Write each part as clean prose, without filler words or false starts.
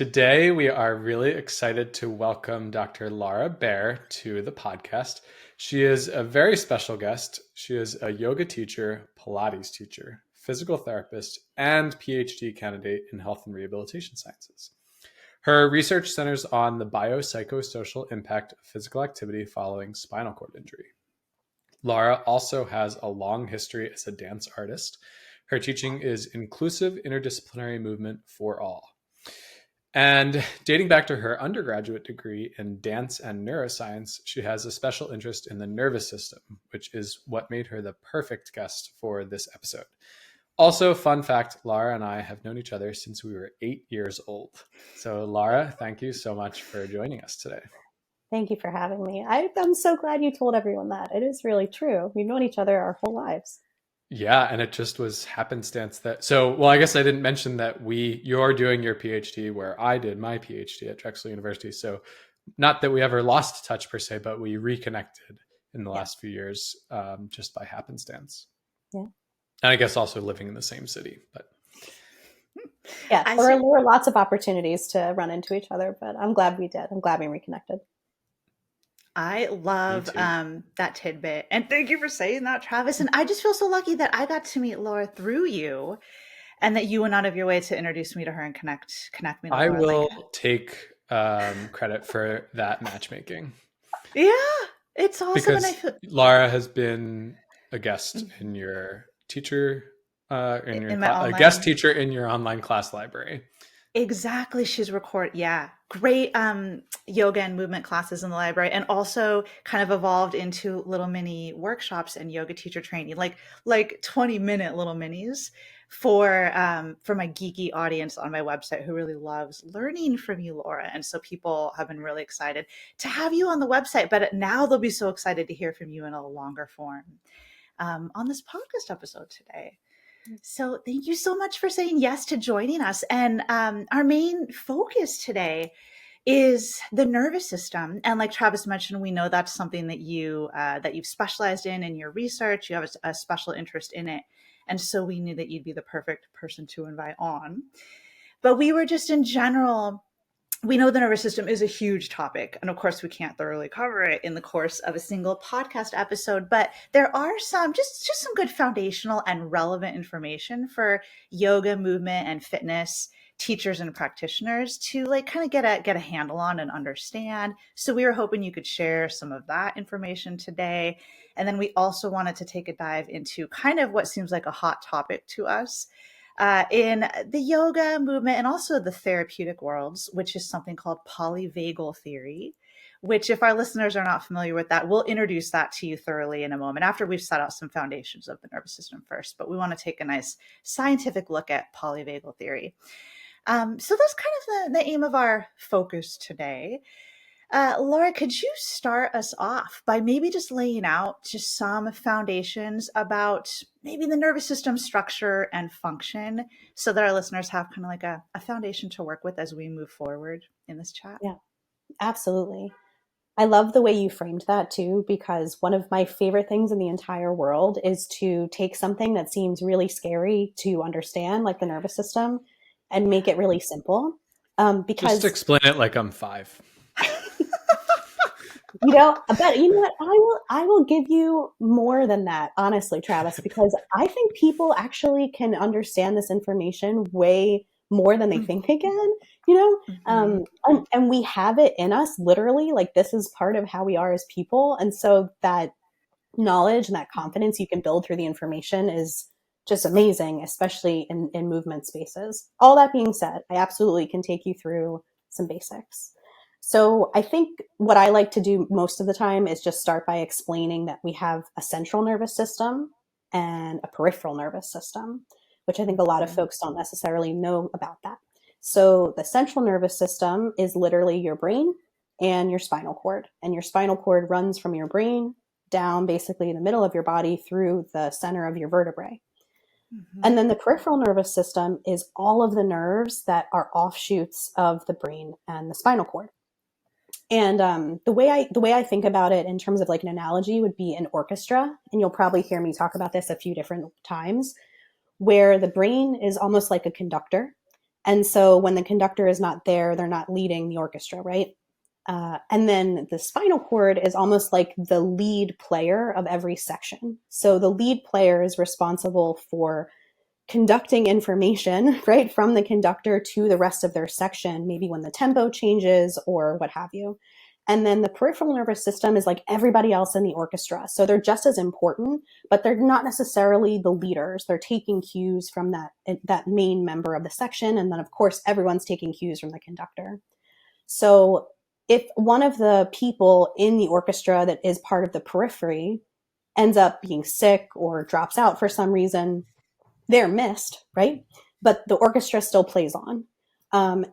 Today, we are really excited to welcome Dr. Laura Baehr to the podcast. She is a very special guest. She is a yoga teacher, Pilates teacher, physical therapist, and PhD candidate in health and rehabilitation sciences. Her research centers on the biopsychosocial impact of physical activity following spinal cord injury. Laura also has a long history as a dance artist. Her teaching is inclusive interdisciplinary movement for all. And dating back to her undergraduate degree in dance and neuroscience, she has a special interest in the nervous system, which is what made her the perfect guest for this episode. Also, fun fact, Laura and I have known each other since we were 8 years old. So Laura, thank you so much for joining us today. Thank you for having me. I'm so glad you told everyone that. It is really true. We've known each other our whole lives. Yeah, and it just was happenstance that. So, I guess I didn't mention that you're doing your PhD where I did my PhD at Drexel University. So, not that we ever lost touch per se, but we reconnected in the last few years just by happenstance. Yeah. And I guess also living in the same city. But yeah, there were lots of opportunities to run into each other, but I'm glad we did. I'm glad we reconnected. I love that tidbit. And thank you for saying that, Travis. And I just feel so lucky that I got to meet Laura through you and that you went out of your way to introduce me to her and connect me to I Laura. will take credit for that matchmaking. Yeah, it's awesome. Because Laura has been a guest in your teacher, a guest teacher in your online class library. Exactly. She's great yoga and movement classes in the library, and also kind of evolved into little mini workshops and yoga teacher training, like 20-minute little minis for my geeky audience on my website who really loves learning from you, Laura. And so people have been really excited to have you on the website, but now they'll be so excited to hear from you in a longer form on this podcast episode today. So thank you so much for saying yes to joining us. And our main focus today is the nervous system. And like Travis mentioned, we know that's something that you've specialized in your research. You have a special interest in it. And so we knew that you'd be the perfect person to invite on. But we were just in general, we know the nervous system is a huge topic. And of course, we can't thoroughly cover it in the course of a single podcast episode, but there are some good foundational and relevant information for yoga, movement, and fitness teachers and practitioners to kind of get a handle on and understand. So we were hoping you could share some of that information today. And then we also wanted to take a dive into kind of what seems like a hot topic to us in the yoga movement and also the therapeutic worlds, which is something called polyvagal theory, which if our listeners are not familiar with that, we'll introduce that to you thoroughly in a moment after we've set out some foundations of the nervous system first. But we want to take a nice scientific look at polyvagal theory. So that's kind of the aim of our focus today. Laura, could you start us off by maybe just laying out just some foundations about maybe the nervous system structure and function so that our listeners have kind of like a foundation to work with as we move forward in this chat? Yeah, absolutely. I love the way you framed that too, because one of my favorite things in the entire world is to take something that seems really scary to understand, like the nervous system, and make it really simple. Because just explain it like I'm 5. But you know what? I will give you more than that, honestly, Travis, because I think people actually can understand this information way more than they think they can, and we have it in us, literally, like this is part of how we are as people. And so that knowledge and that confidence you can build through the information is just amazing, especially in movement spaces. All that being said, I absolutely can take you through some basics. So I think what I like to do most of the time is just start by explaining that we have a central nervous system and a peripheral nervous system, which I think a lot of folks don't necessarily know about that. So the central nervous system is literally your brain and your spinal cord. And your spinal cord runs from your brain down basically in the middle of your body through the center of your vertebrae. And then the peripheral nervous system is all of the nerves that are offshoots of the brain and the spinal cord. And the way I think about it in terms of like an analogy would be an orchestra. And you'll probably hear me talk about this a few different times, where the brain is almost like a conductor And so when the conductor is not there, they're not leading the orchestra, right? And then the spinal cord is almost like the lead player of every section. So the lead player is responsible for conducting information, right, from the conductor to the rest of their section, maybe when the tempo changes or what have you. And then the peripheral nervous system is like everybody else in the orchestra. So they're just as important, but they're not necessarily the leaders. They're taking cues from that main member of the section. And then, of course, everyone's taking cues from the conductor. So if one of the people in the orchestra that is part of the periphery ends up being sick or drops out for some reason, they're missed, right? But the orchestra still plays on.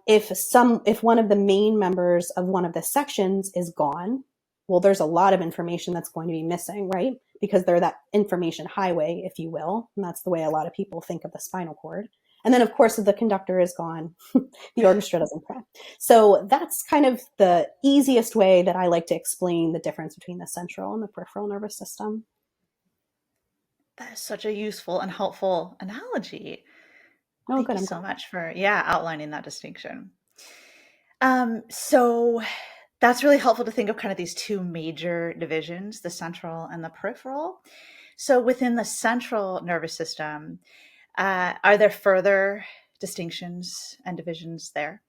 If one of the main members of one of the sections is gone, well, there's a lot of information that's going to be missing, right? Because they're that information highway, if you will. And that's the way a lot of people think of the spinal cord. And then, of course, if the conductor is gone, the orchestra doesn't play. So that's kind of the easiest way that I like to explain the difference between the central and the peripheral nervous system. That is such a useful and helpful analogy. Oh, Thank good. you so much for, outlining that distinction. So that's really helpful to think of kind of these two major divisions, the central and the peripheral. So within the central nervous system, are there further distinctions and divisions there?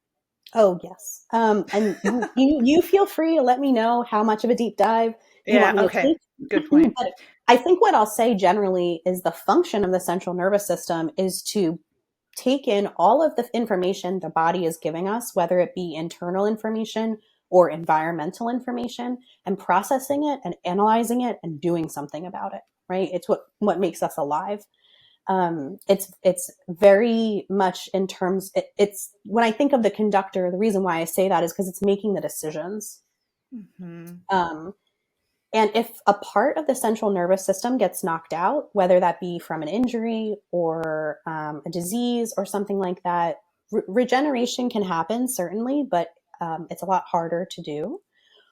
Oh, yes. And you feel free to let me know how much of a deep dive you want me to take. Good point. But I think what I'll say generally is the function of the central nervous system is to take in all of the information the body is giving us, whether it be internal information or environmental information, and processing it and analyzing it and doing something about it, right? It's what makes us alive. It's very much in terms, it's when I think of the conductor, the reason why I say that is because it's making the decisions. Mm-hmm. And if a part of the central nervous system gets knocked out, whether that be from an injury or a disease or something like that, regeneration can happen, certainly, but it's a lot harder to do.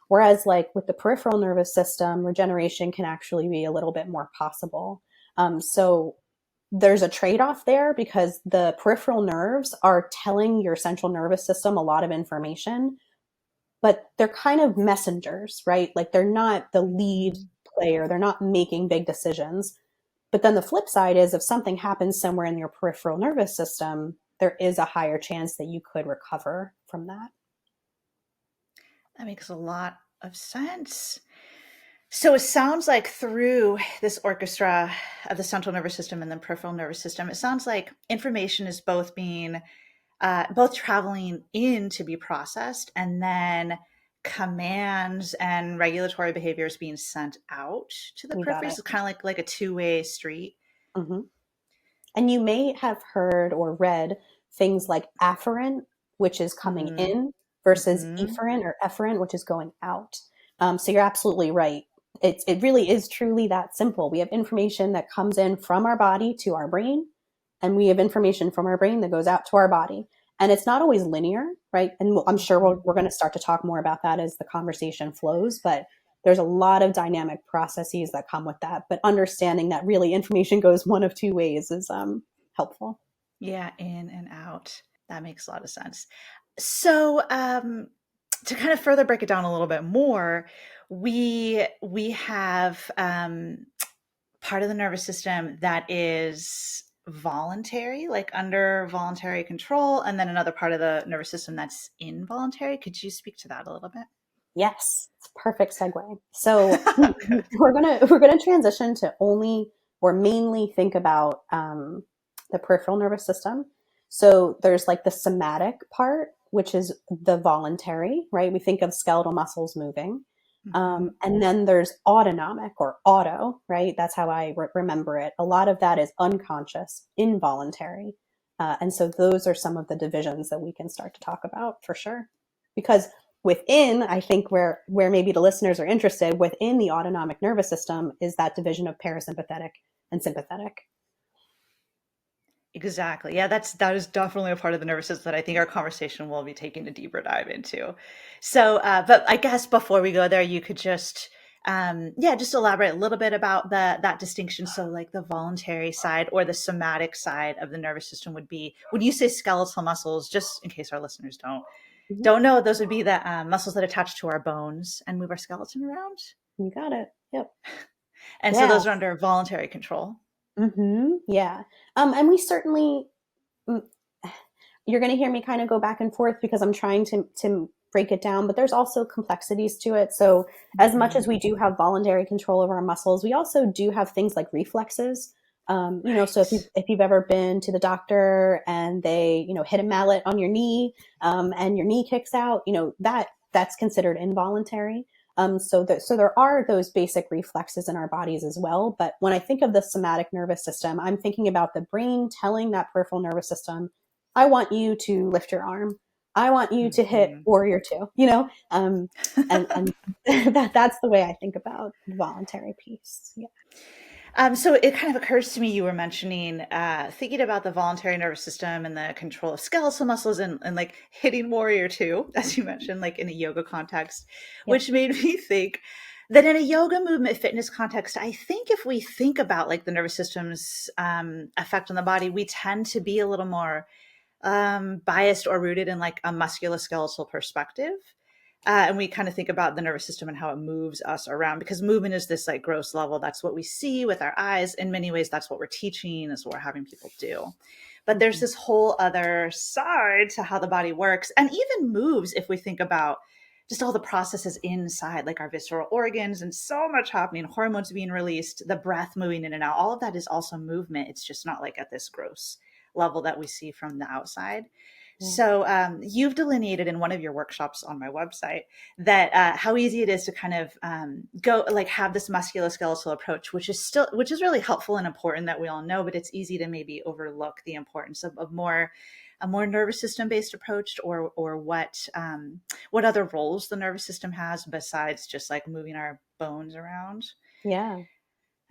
Whereas like with the peripheral nervous system, regeneration can actually be a little bit more possible. So there's a trade-off there because the peripheral nerves are telling your central nervous system a lot of information, but they're kind of messengers, right? Like they're not the lead player. They're not making big decisions. But then the flip side is if something happens somewhere in your peripheral nervous system, there is a higher chance that you could recover from that. That makes a lot of sense. So it sounds like through this orchestra of the central nervous system and the peripheral nervous system, it sounds like information is both traveling in to be processed, and then commands and regulatory behaviors being sent out to the periphery. So it's kind of like a two-way street. Mm-hmm. And you may have heard or read things like afferent, which is coming in, versus efferent or efferent, which is going out. So you're absolutely right. It really is truly that simple. We have information that comes in from our body to our brain, and we have information from our brain that goes out to our body. And it's not always linear, right? And I'm sure we're going to start to talk more about that as the conversation flows, but there's a lot of dynamic processes that come with that. But understanding that really information goes one of two ways is helpful. Yeah, in and out. That makes a lot of sense. So to kind of further break it down a little bit more, we have part of the nervous system that is voluntary, like under voluntary control, and then another part of the nervous system that's involuntary. Could you speak to that a little bit? Yes, it's a perfect segue. So we're gonna transition to mainly think about the peripheral nervous system. So there's like the somatic part, which is the voluntary, right? We think of skeletal muscles moving. And then there's autonomic or auto, right? That's how I remember it. A lot of that is unconscious, involuntary. And so those are some of the divisions that we can start to talk about for sure. Because within, I think where maybe the listeners are interested, within the autonomic nervous system is that division of parasympathetic and sympathetic. Exactly. Yeah, that is definitely a part of the nervous system that I think our conversation will be taking a deeper dive into. So, but I guess before we go there, you could just yeah, just elaborate a little bit about that distinction. So like the voluntary side or the somatic side of the nervous system would be, when you say skeletal muscles, just in case our listeners don't know, those would be the muscles that attach to our bones and move our skeleton around. You got it. Yep. And so Yeah. those are under voluntary control. Yeah. And we certainly, mm, you're going to hear me kind of go back and forth because I'm trying to break it down, but there's also complexities to it. So as much as we do have voluntary control over our muscles, we also do have things like reflexes. So if you've ever been to the doctor and they, hit a mallet on your knee, and your knee kicks out, that's considered involuntary. So there are those basic reflexes in our bodies as well. But when I think of the somatic nervous system, I'm thinking about the brain telling that peripheral nervous system, I want you to lift your arm. I want you to hit warrior two, and that's the way I think about the voluntary piece. Yeah. So it kind of occurs to me, you were mentioning, thinking about the voluntary nervous system and the control of skeletal muscles and like hitting warrior two, as you mentioned, like in a yoga context, which made me think that in a yoga movement fitness context, I think if we think about like the nervous system's effect on the body, we tend to be a little more biased or rooted in like a musculoskeletal perspective. And we kind of think about the nervous system and how it moves us around, because movement is this like gross level. That's what we see with our eyes. In many ways, that's what we're teaching, is what we're having people do. But there's this whole other side to how the body works and even moves if we think about just all the processes inside, like our visceral organs and so much happening, hormones being released, the breath moving in and out. All of that is also movement. It's just not like at this gross level that we see from the outside. So you've delineated in one of your workshops on my website that how easy it is to kind of go like have this musculoskeletal approach, which is really helpful and important, that we all know, but it's easy to maybe overlook the importance of a more nervous system based approach, or what other roles the nervous system has besides just like moving our bones around. Yeah.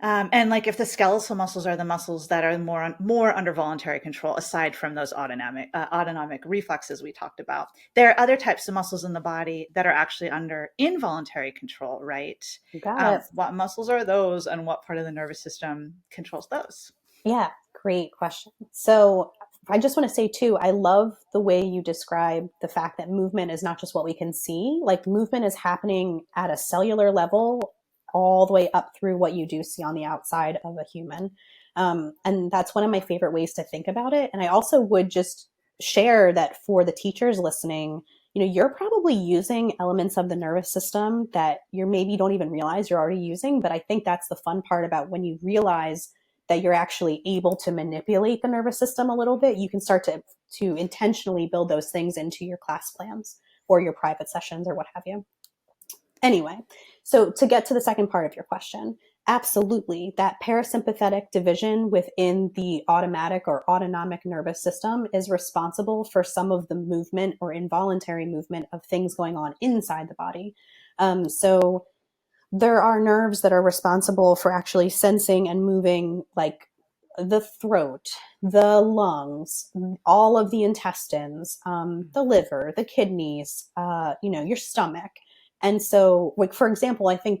And like if the skeletal muscles are the muscles that are more under voluntary control, aside from those autonomic reflexes we talked about, there are other types of muscles in the body that are actually under involuntary control, right? You got it. What muscles are those, and what part of the nervous system controls those? Yeah, great question. So I just want to say too, I love the way you describe the fact that movement is not just what we can see. Like movement is happening at a cellular level all the way up through what you do see on the outside of a human. And that's one of my favorite ways to think about it. And I also would just share that for the teachers listening, you're probably using elements of the nervous system that you maybe don't even realize you're already using. But I think that's the fun part about when you realize that you're actually able to manipulate the nervous system a little bit, you can start to intentionally build those things into your class plans or your private sessions or what have you. Anyway, so to get to the second part of your question, absolutely, that parasympathetic division within the automatic or autonomic nervous system is responsible for some of the movement or involuntary movement of things going on inside the body. So there are nerves that are responsible for actually sensing and moving, like the throat, the lungs, all of the intestines, the liver, the kidneys, your stomach. And so, like, for example, I think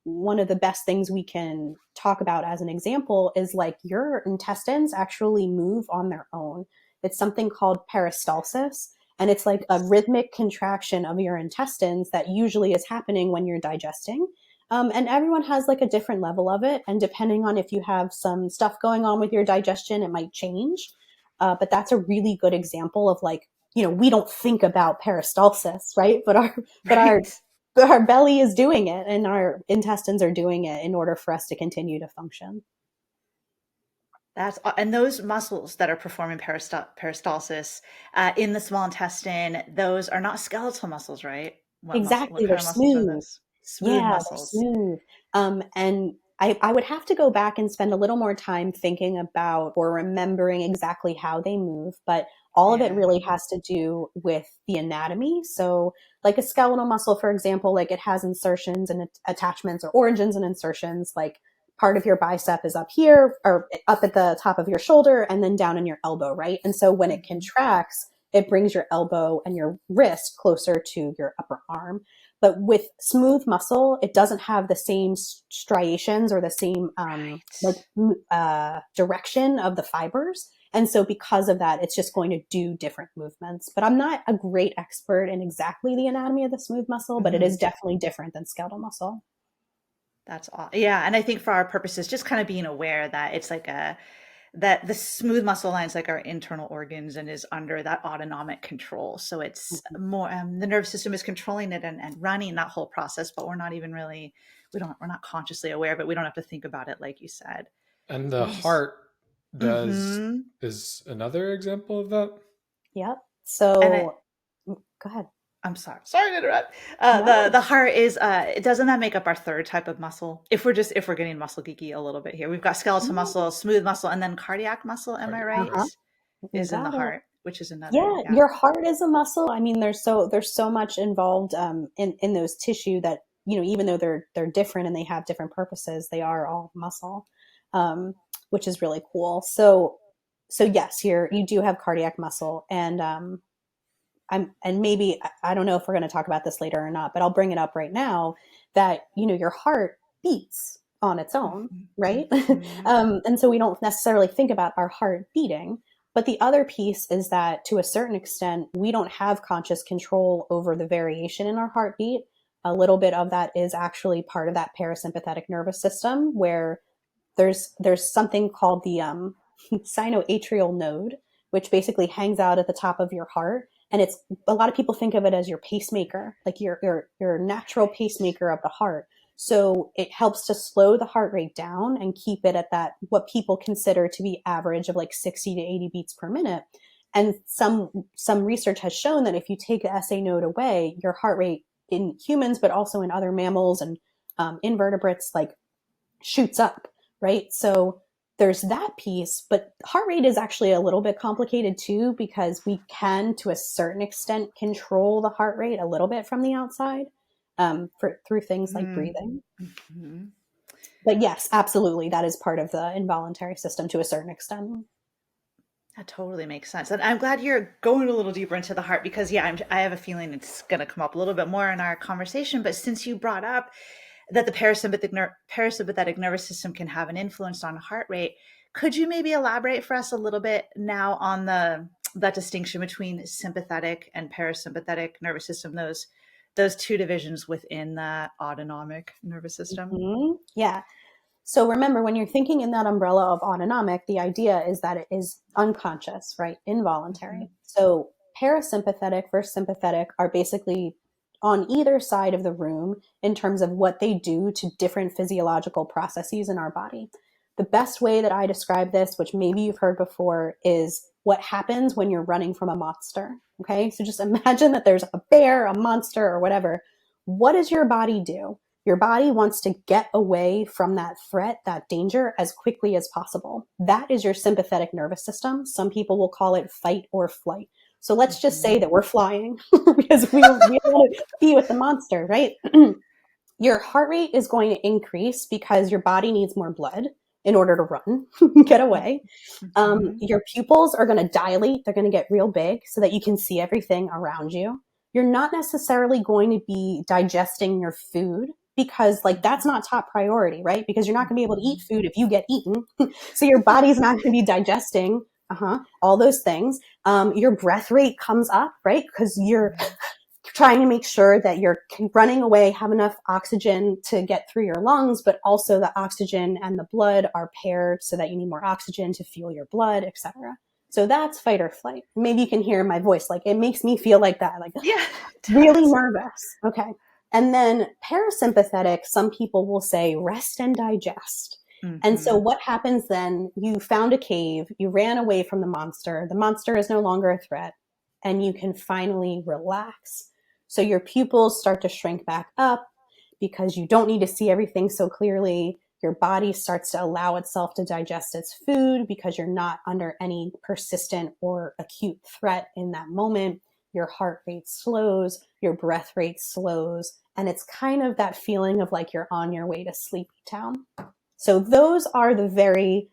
one of the best things we can talk about as an example is like your intestines actually move on their own. It's something called peristalsis. And it's like a rhythmic contraction of your intestines that usually is happening when you're digesting. And everyone has like a different level of it. And depending on if you have some stuff going on with your digestion, it might change. But that's a really good example of like, we don't think about peristalsis, right? But our belly is doing it and our intestines are doing it in order for us to continue to function. And those muscles that are performing peristalsis in the small intestine, those are not skeletal muscles, right? Exactly. What They're kind of muscles are smooth. those? Smooth muscles. They're smooth. And I would have to go back and spend a little more time thinking about or remembering exactly how they move, but all of it really has to do with the anatomy. So like a skeletal muscle, for example, like it has insertions and attachments or origins and insertions, like part of your bicep is up here or up at the top of your shoulder and then down in your elbow, right? And so when it contracts, it brings your elbow and your wrist closer to your upper arm. But with smooth muscle, it doesn't have the same striations or the same direction of the fibers. And so because of that, it's just going to do different movements. But I'm not a great expert in exactly the anatomy of the smooth muscle, but it is definitely different than skeletal muscle. That's all. Yeah. And I think for our purposes, just kind of being aware that it's like that the smooth muscle lines like our internal organs and is under that autonomic control. So it's more, the nervous system is controlling it and running that whole process, but we're not even really, we're not consciously aware of it. We don't have to think about it, like you said. And the heart is another example of that. Yep. So go ahead. I'm sorry to interrupt. The heart is, doesn't that make up our third type of muscle? If we're getting muscle geeky a little bit here, we've got skeletal muscle, smooth muscle, and then cardiac muscle. Am I right? Is in the heart, which is another. Yeah, your heart is a muscle. I mean, there's so much involved in those tissue that, even though they're different and they have different purposes, they are all muscle, which is really cool. So yes, here you do have cardiac muscle, and and maybe, I don't know if we're going to talk about this later or not, but I'll bring it up right now that, your heart beats on its own, right? And so we don't necessarily think about our heart beating. But the other piece is that to a certain extent, we don't have conscious control over the variation in our heartbeat. A little bit of that is actually part of that parasympathetic nervous system, where there's something called the sinoatrial node, which basically hangs out at the top of your heart. And it's, a lot of people think of it as your pacemaker, like your natural pacemaker of the heart. So it helps to slow the heart rate down and keep it at that, what people consider to be average of like 60 to 80 beats per minute. And some research has shown that if you take the SA node away, your heart rate in humans, but also in other mammals and invertebrates, like shoots up, right? So there's that piece, but heart rate is actually a little bit complicated too, because we can, to a certain extent, control the heart rate a little bit from the outside through things like breathing. But yes, absolutely, that is part of the involuntary system to a certain extent. That totally makes sense. And I'm glad you're going a little deeper into the heart because, I have a feeling it's going to come up a little bit more in our conversation. But since you brought up that the parasympathetic nervous system can have an influence on heart rate, could you maybe elaborate for us a little bit now on that distinction between sympathetic and parasympathetic nervous system, those two divisions within the autonomic nervous system? Yeah. So remember, when you're thinking in that umbrella of autonomic, the idea is that it is unconscious, right? Involuntary. So parasympathetic versus sympathetic are basically on either side of the room in terms of what they do to different physiological processes in our body. The best way that I describe this, which maybe you've heard before, is what happens when you're running from a monster. Okay. So just imagine that there's a bear, a monster, or whatever. What does your body do? Your body wants to get away from that threat, that danger, as quickly as possible. That is your sympathetic nervous system. Some people will call it fight or flight. So let's just say that we're flying because we want to be with the monster, right? Your heart rate is going to increase because your body needs more blood in order to run, get away. Your pupils are going to dilate. They're going to get real big so that you can see everything around you. You're not necessarily going to be digesting your food because that's not top priority, right? Because you're not going to be able to eat food if you get eaten. So your body's not going to be digesting all those things. Your breath rate comes up, right? Because you're trying to make sure that you're running away, have enough oxygen to get through your lungs, but also the oxygen and the blood are paired so that you need more oxygen to fuel your blood, etc. So that's fight or flight. Maybe you can hear my voice. It makes me feel like that, really nervous. Okay. And then parasympathetic, some people will say rest and digest. And so what happens then, you found a cave, you ran away from the monster is no longer a threat, and you can finally relax. So your pupils start to shrink back up because you don't need to see everything so clearly. Your body starts to allow itself to digest its food because you're not under any persistent or acute threat in that moment. Your heart rate slows, your breath rate slows, and it's kind of that feeling of like you're on your way to Sleepy Town. So those are the very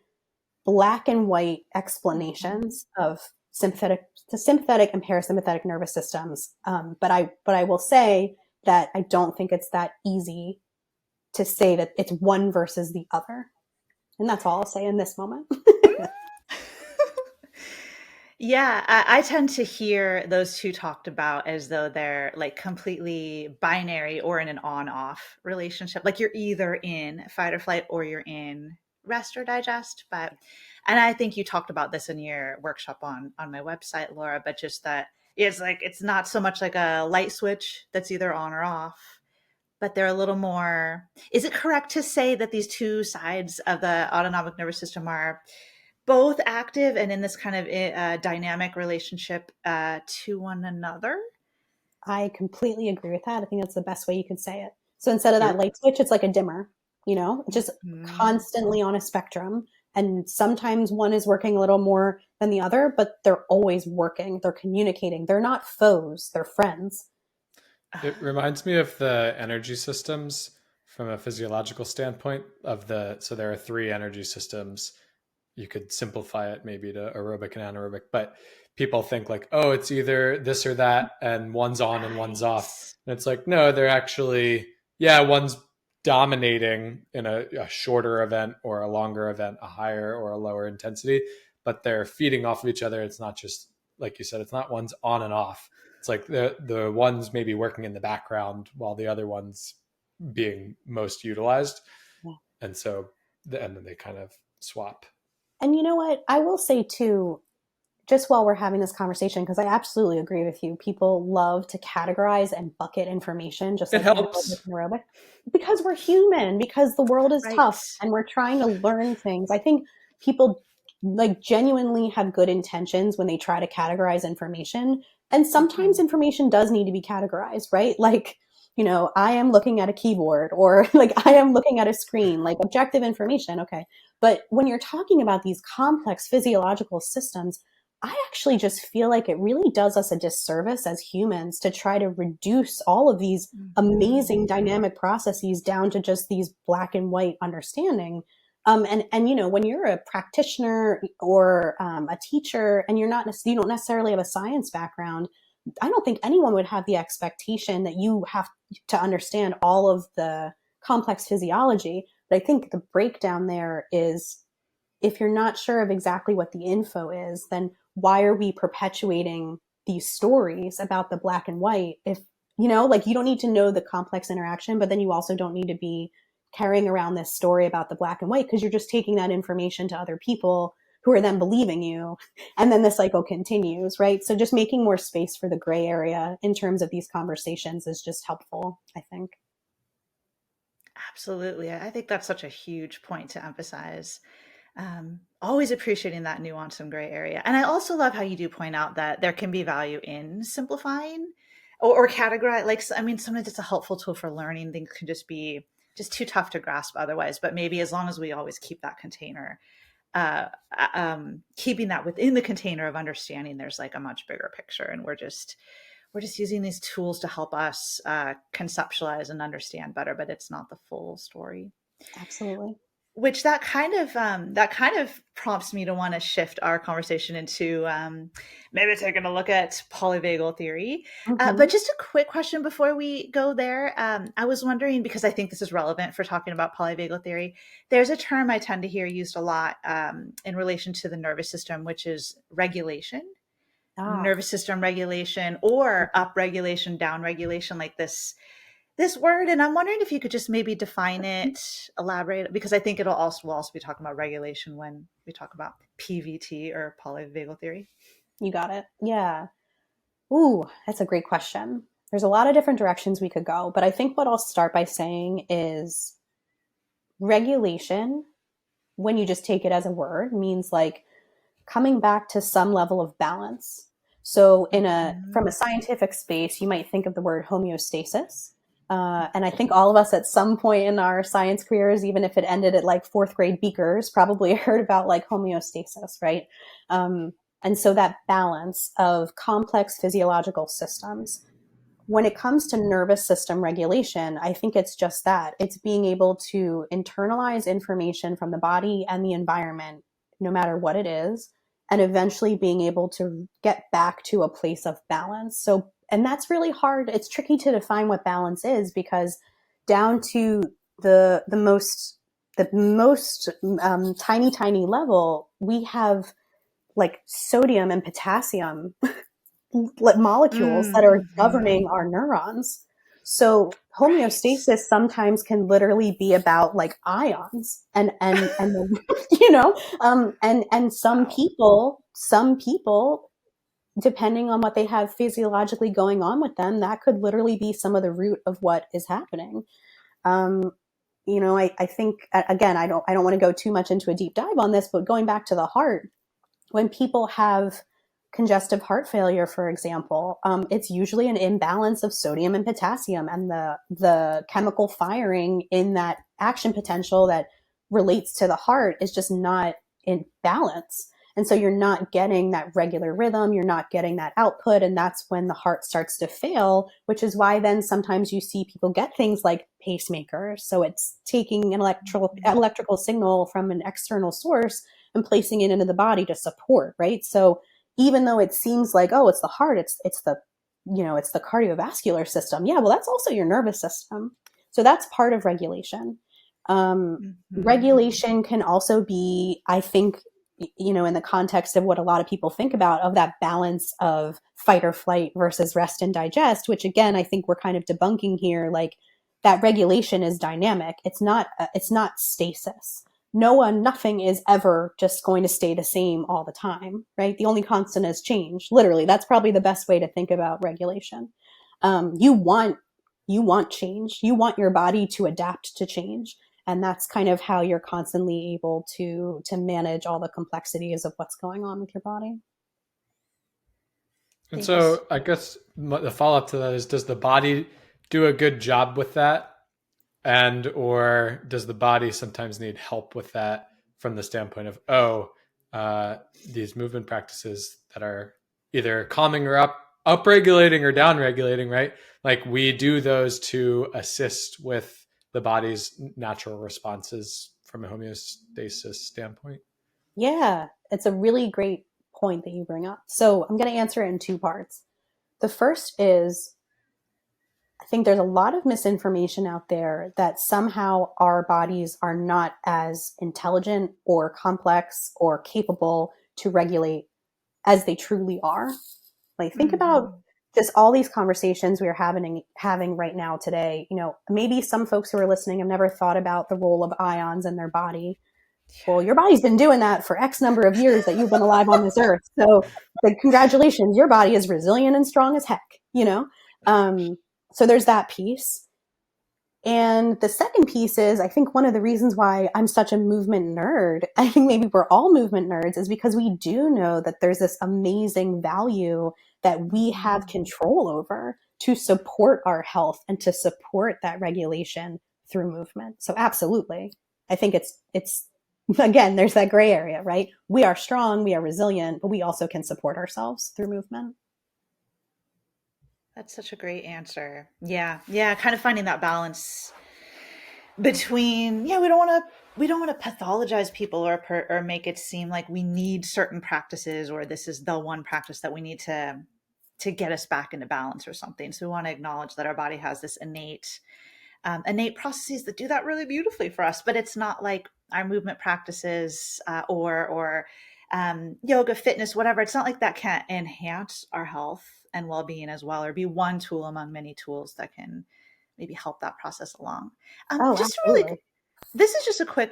black and white explanations of the sympathetic and parasympathetic nervous systems. But I will say that I don't think it's that easy to say that it's one versus the other. And that's all I'll say in this moment. Yeah, I tend to hear those two talked about as though they're like completely binary or in an on-off relationship. Like you're either in fight or flight or you're in rest or digest. But and I think you talked about this in your workshop on my website, Laura, but just that it's like it's not so much like a light switch that's either on or off, but they're a little more. Is it correct to say that these two sides of the autonomic nervous system are both active and in this kind of dynamic relationship to one another? I completely agree with that. I think that's the best way you could say it. So instead of that It- light switch, it's like a dimmer, just Mhm. constantly on a spectrum. And sometimes one is working a little more than the other, but they're always working. They're communicating. They're not foes, they're friends. It reminds me of the energy systems from a physiological standpoint so there are three energy systems. You could simplify it maybe to aerobic and anaerobic, but people think like, oh, it's either this or that and one's on and one's off. Right. And it's like, no, they're actually, yeah, one's dominating in a shorter event or a longer event, a higher or a lower intensity, but they're feeding off of each other. It's not just, like you said, it's not one's on and off. It's like the ones maybe working in the background while the other one's being most utilized. Yeah. And so, and then they kind of swap. And you know what? I will say too, just while we're having this conversation, because I absolutely agree with you, people love to categorize and bucket information, just It like anaerobic helps. and aerobic, because we're human, because the world is Right. tough and we're trying to learn things. I think people like genuinely have good intentions when they try to categorize information. And sometimes Mhm. information does need to be categorized, right? Like, I am looking at a keyboard or like I am looking at a screen, like objective information. Okay. But when you're talking about these complex physiological systems, I actually just feel like it really does us a disservice as humans to try to reduce all of these Mhm. amazing dynamic processes down to just these black and white understanding. And when you're a practitioner or a teacher, and you don't necessarily have a science background, I don't think anyone would have the expectation that you have to understand all of the complex physiology. But I think the breakdown there is, if you're not sure of exactly what the info is, then why are we perpetuating these stories about the black and white? If, like you don't need to know the complex interaction, but then you also don't need to be carrying around this story about the black and white, because you're just taking that information to other people who are then believing you. And then the cycle continues, right? So just making more space for the gray area in terms of these conversations is just helpful, I think. Absolutely. I think that's such a huge point to emphasize. Always appreciating that nuance and gray area. And I also love how you do point out that there can be value in simplifying or categorize. Like, I mean, sometimes it's a helpful tool for learning. Things can just be just too tough to grasp otherwise. But maybe as long as we always keep that container, keeping that within the container of understanding, there's like a much bigger picture. And we're just using these tools to help us conceptualize and understand better, but it's not the full story. Absolutely. Which that kind of prompts me to want to shift our conversation into maybe taking a look at polyvagal theory. But Mm-hmm. just a quick question before we go there. I was wondering, because I think this is relevant for talking about polyvagal theory. There's a term I tend to hear used a lot in relation to the nervous system, which is regulation, Ah, nervous system regulation, or up regulation, down regulation, like this word. And I'm wondering if you could just maybe define it, elaborate, because I think we'll also be talking about regulation when we talk about PVT or polyvagal theory. you got it. Yeah. Ooh, that's a great question. There's a lot of different directions we could go, but I think what I'll start by saying is regulation, when you just take it as a word, means like coming back to some level of balance. So from a Mhm. scientific space, you might think of the word homeostasis. And I think all of us at some point in our science careers, even if it ended at like fourth grade beakers, probably heard about like homeostasis, right? Um, and so that balance of complex physiological systems. When it comes to nervous system regulation, I think it's just that. It's being able to internalize information from the body and the environment, no matter what it is, and eventually being able to get back to a place of balance. So and that's really hard. It's tricky to define what balance is, because down to the most tiny level, we have like sodium and potassium molecules that are governing our neurons. So homeostasis sometimes can literally be about like ions and you know, and some people, depending on what they have physiologically going on with them, that could literally be some of the root of what is happening. You know, I think, again, I don't want to go too much into a deep dive on this, but going back to the heart, when people have congestive heart failure, for example, it's usually an imbalance of sodium and potassium, and the chemical firing in that action potential that relates to the heart is just not in balance. And so you're not getting that regular rhythm, you're not getting that output, and that's when the heart starts to fail, which is why then sometimes you see people get things like pacemakers. So it's taking an electrical signal from an external source and placing it into the body to support, right? So even though it seems like, oh, it's the heart, it's the, you know, it's the cardiovascular system. Yeah, well, that's also your nervous system. So that's part of regulation. Regulation can also be, I think, you know, in the context of what a lot of people think about, of that balance of fight or flight versus rest and digest, which again, I think we're kind of debunking here. Like, that regulation is dynamic. It's not stasis. Nothing is ever just going to stay the same all the time, right? The only constant is change. Literally, that's probably the best way to think about regulation. You want change. You want your body to adapt to change. And that's kind of how you're constantly able to manage all the complexities of what's going on with your body. And so I guess the follow-up to that is, does the body do a good job with that? And or does the body sometimes need help with that from the standpoint of, these movement practices that are either calming or upregulating or downregulating, right? Like, we do those to assist with the body's natural responses from a homeostasis standpoint. Yeah, it's a really great point that you bring up. So I'm going to answer it in two parts. The first is, I think there's a lot of misinformation out there that somehow our bodies are not as intelligent or complex or capable to regulate as they truly are. Like, think about just all these conversations we are having right now today. You know, maybe some folks who are listening have never thought about the role of ions in their body. Well, your body's been doing that for X number of years that you've been alive on this earth. So, like, congratulations, your body is resilient and strong as heck, you know? So there's that piece. And the second piece is, I think one of the reasons why I'm such a movement nerd, I think maybe we're all movement nerds, is because we do know that there's this amazing value that we have control over to support our health and to support that regulation through movement. So absolutely. I think it's again, there's that gray area, right? We are strong, we are resilient, but we also can support ourselves through movement. That's such a great answer. Yeah. Yeah. Kind of finding that balance between, we don't want to pathologize people or make it seem like we need certain practices, or this is the one practice that we need to get us back into balance or something. So we want to acknowledge that our body has this innate processes that do that really beautifully for us, but it's not like our movement practices or yoga, fitness, whatever. It's not like that can't enhance our health and well-being as well, or be one tool among many tools that can maybe help that process along. This is just a quick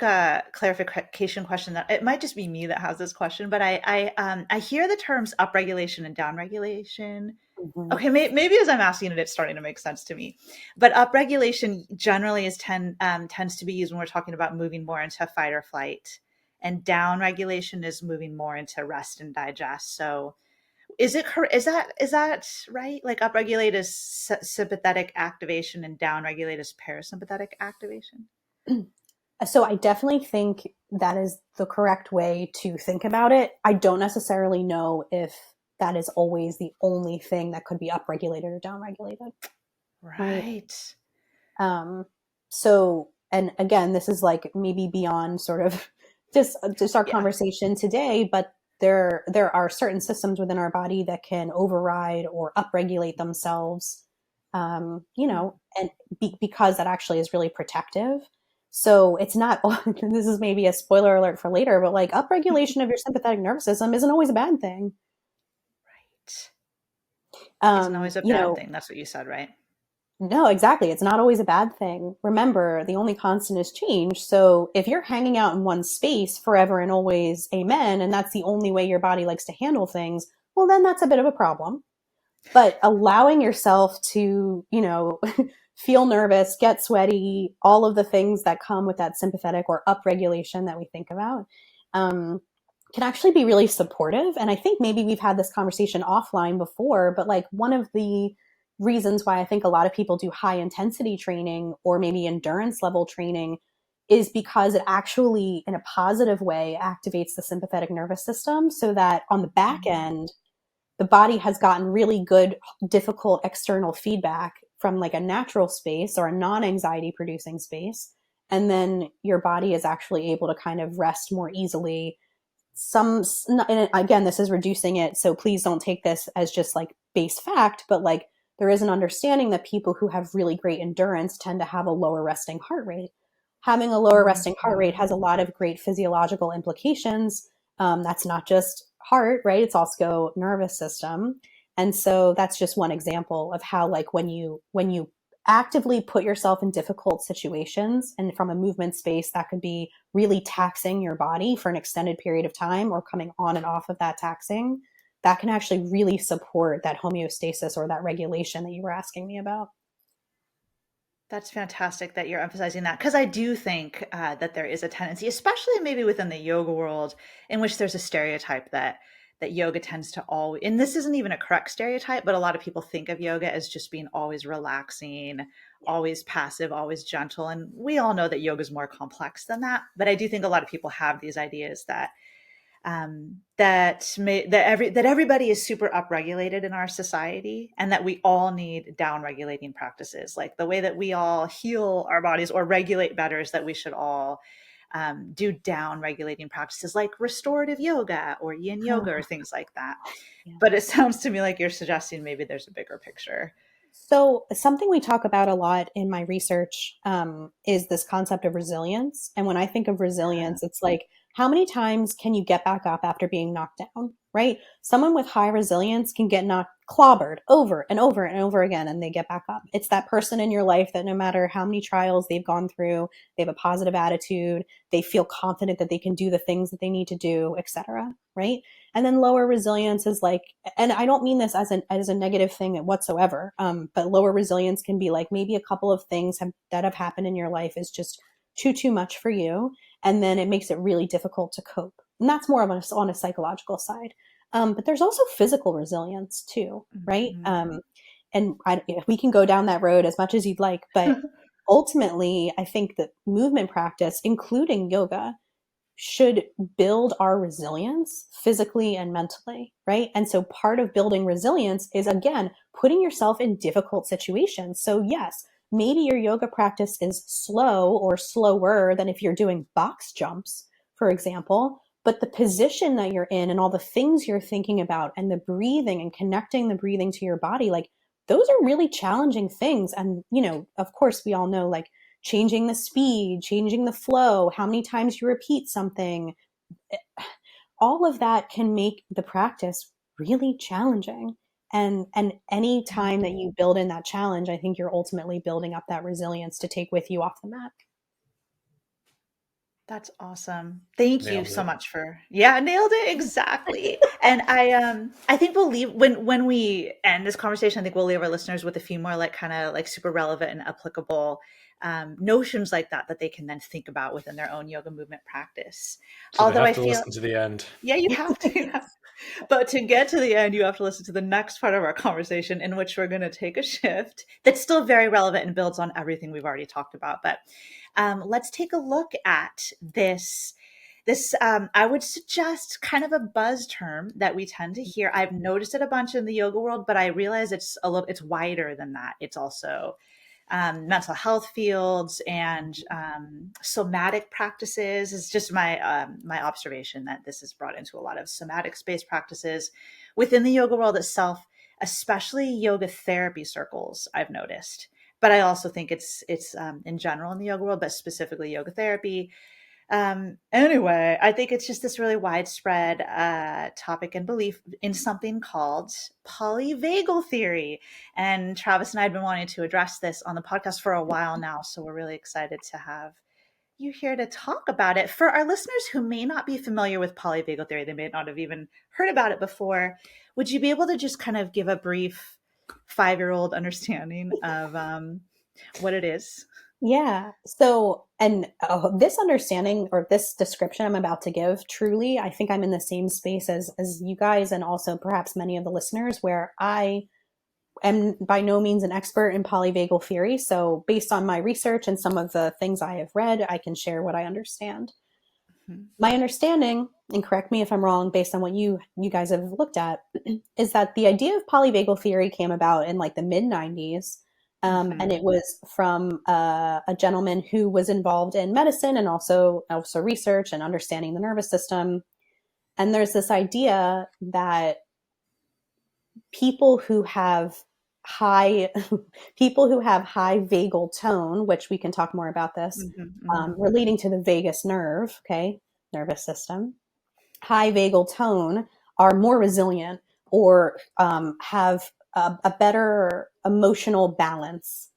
clarification question that it might just be me that has this question, but I hear the terms upregulation and downregulation. Okay, maybe as I'm asking it, it's starting to make sense to me. But upregulation generally tends to be used when we're talking about moving more into fight or flight, and downregulation is moving more into rest and digest. So is that right? Like, upregulate is sympathetic activation and downregulate is parasympathetic activation? So I definitely think that is the correct way to think about it. I don't necessarily know if that is always the only thing that could be upregulated or downregulated. Right. So, and again, this is like maybe beyond sort of just our conversation today, but there are certain systems within our body that can override or upregulate themselves, and because that actually is really protective. So it's not, this is maybe a spoiler alert for later, but like upregulation of your sympathetic nervous system isn't always a bad thing. Right. Isn't always a You bad know, thing. That's what you said, right? no, exactly. It's not always a bad thing. Remember, the only constant is change. So if you're hanging out in one space forever and always, amen, and that's the only way your body likes to handle things, well, then that's a bit of a problem. But allowing yourself to, feel nervous, get sweaty, all of the things that come with that sympathetic or upregulation that we think about, can actually be really supportive. And I think maybe we've had this conversation offline before, but like one of the reasons why I think a lot of people do high intensity training or maybe endurance level training is because it actually, in a positive way, activates the sympathetic nervous system so that on the back end, the body has gotten really good, difficult external feedback from like a natural space or a non-anxiety producing space. And then your body is actually able to kind of rest more easily. And again, this is reducing it. So please don't take this as just like base fact, but like there is an understanding that people who have really great endurance tend to have a lower resting heart rate. Having a lower resting heart rate has a lot of great physiological implications. That's not just heart, right? It's also nervous system. And so that's just one example of how like when you actively put yourself in difficult situations and from a movement space that could be really taxing your body for an extended period of time or coming on and off of that taxing, that can actually really support that homeostasis or that regulation that you were asking me about. That's fantastic that you're emphasizing that, because I do think that there is a tendency, especially maybe within the yoga world, in which there's a stereotype that yoga tends to always, and this isn't even a correct stereotype, but a lot of people think of yoga as just being always relaxing, always passive, always gentle. And we all know that yoga is more complex than that. But I do think a lot of people have these ideas that that everybody is super upregulated in our society, and that we all need down regulating practices. Like the way that we all heal our bodies or regulate better is that we should all do down regulating practices like restorative yoga or yin yoga or things like that. Yeah. But it sounds to me like you're suggesting maybe there's a bigger picture. So something we talk about a lot in my research is this concept of resilience. And when I think of resilience, it's like, how many times can you get back up after being knocked down, right? Someone with high resilience can get clobbered over and over and over again, and they get back up. It's that person in your life that no matter how many trials they've gone through, they have a positive attitude, they feel confident that they can do the things that they need to do, etc. Right? And then lower resilience is like, and I don't mean this as a negative thing whatsoever, but lower resilience can be like maybe a couple of things that have happened in your life is just too much for you, and then it makes it really difficult to cope. And that's more of on a psychological side. But there's also physical resilience too, right? Mm-hmm. And we can go down that road as much as you'd like, but ultimately, I think that movement practice, including yoga, should build our resilience physically and mentally, right? And so part of building resilience is, again, putting yourself in difficult situations. So yes, maybe your yoga practice is slow or slower than if you're doing box jumps, for example, but the position that you're in and all the things you're thinking about and the breathing and connecting the breathing to your body, like those are really challenging things. And, of course, we all know like changing the speed, changing the flow, how many times you repeat something, all of that can make the practice really challenging. And any time that you build in that challenge, I think you're ultimately building up that resilience to take with you off the mat. That's awesome. Thank you Nailed so it. much nailed it exactly. And I think we'll leave when we end this conversation, I think we'll leave our listeners with a few more like kind of like super relevant and applicable notions like that they can then think about within their own yoga movement practice. So they Although have I to feel, listen to the end. yeah, you have to. But to get to the end, you have to listen to the next part of our conversation, in which we're going to take a shift that's still very relevant and builds on everything we've already talked about. But let's take a look at this. I would suggest kind of a buzz term that we tend to hear. I've noticed it a bunch in the yoga world, but I realize it's it's wider than that. It's also mental health fields and somatic practices. It's just my observation that this is brought into a lot of somatics-based practices within the yoga world itself, especially yoga therapy circles, I've noticed. But I also think it's in general in the yoga world, but specifically yoga therapy. Anyway, I think it's just this really widespread topic and belief in something called polyvagal theory. And Travis and I have been wanting to address this on the podcast for a while now. So we're really excited to have you here to talk about it. For our listeners who may not be familiar with polyvagal theory, they may not have even heard about it before, would you be able to just kind of give a brief 5-year-old understanding of what it is? Yeah. So, and this understanding or this description I'm about to give, truly, I think I'm in the same space as you guys, and also perhaps many of the listeners, where I am by no means an expert in polyvagal theory. So based on my research and some of the things I have read, I can share what I understand. Mm-hmm. My understanding, and correct me if I'm wrong based on what you guys have looked at, is that the idea of polyvagal theory came about in like the mid 90s. And it was from a gentleman who was involved in medicine and also research and understanding the nervous system. And there's this idea that people who have high vagal tone, which we can talk more about this, relating to the vagus nerve, okay, nervous system, high vagal tone are more resilient or have a better emotional balance.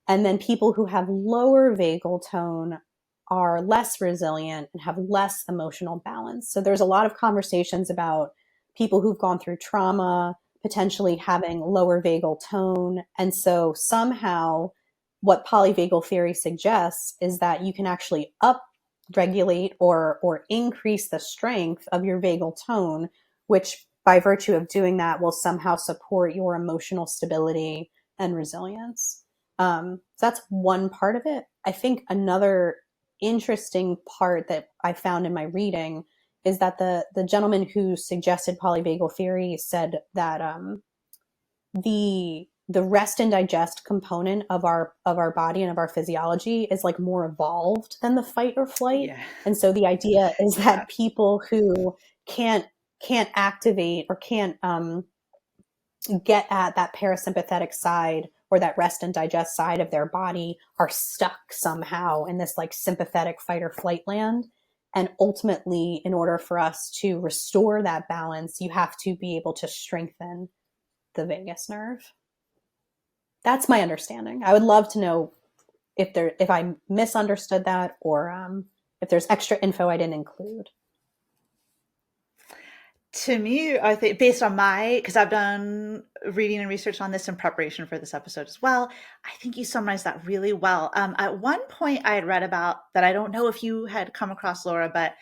And then people who have lower vagal tone are less resilient and have less emotional balance. So there's a lot of conversations about people who've gone through trauma potentially having lower vagal tone. And so somehow what polyvagal theory suggests is that you can actually regulate or increase the strength of your vagal tone, which by virtue of doing that will somehow support your emotional stability and resilience. So that's one part of it. I think another interesting part that I found in my reading is that the gentleman who suggested polyvagal theory said that the rest and digest component of our body and of our physiology is like more evolved than the fight or flight. Yeah. And so the idea is that people who can't activate or can't get at that parasympathetic side or that rest and digest side of their body are stuck somehow in this like sympathetic fight or flight land. And ultimately, in order for us to restore that balance, you have to be able to strengthen the vagus nerve. That's my understanding. I would love to know if I misunderstood that or if there's extra info I didn't include. To me, I think based on because I've done reading and research on this in preparation for this episode as well, I think you summarized that really well. At one point I had read about that, I don't know if you had come across, Laura, but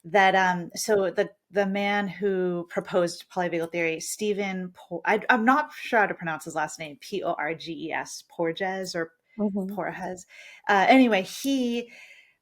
that so the man who proposed polyvagal theory, Stephen, I'm not sure how to pronounce his last name, Porges, Porges or Porges. Anyway, he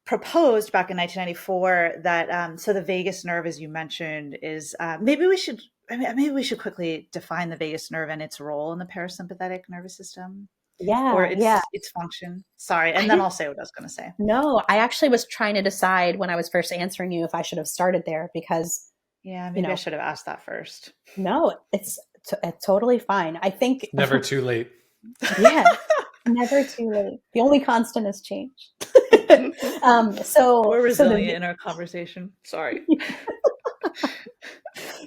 proposed back in 1994 that so the vagus nerve, as you mentioned, is maybe we should quickly define the vagus nerve and its role in the parasympathetic nervous system. Yeah, or its function. Sorry, and then I'll say what I was going to say. No, I actually was trying to decide when I was first answering you if I should have started there because maybe I should have asked that first. No, it's totally fine. I think never too late. Yeah, never too late. The only constant is change. So we're resilient in our conversation. Sorry.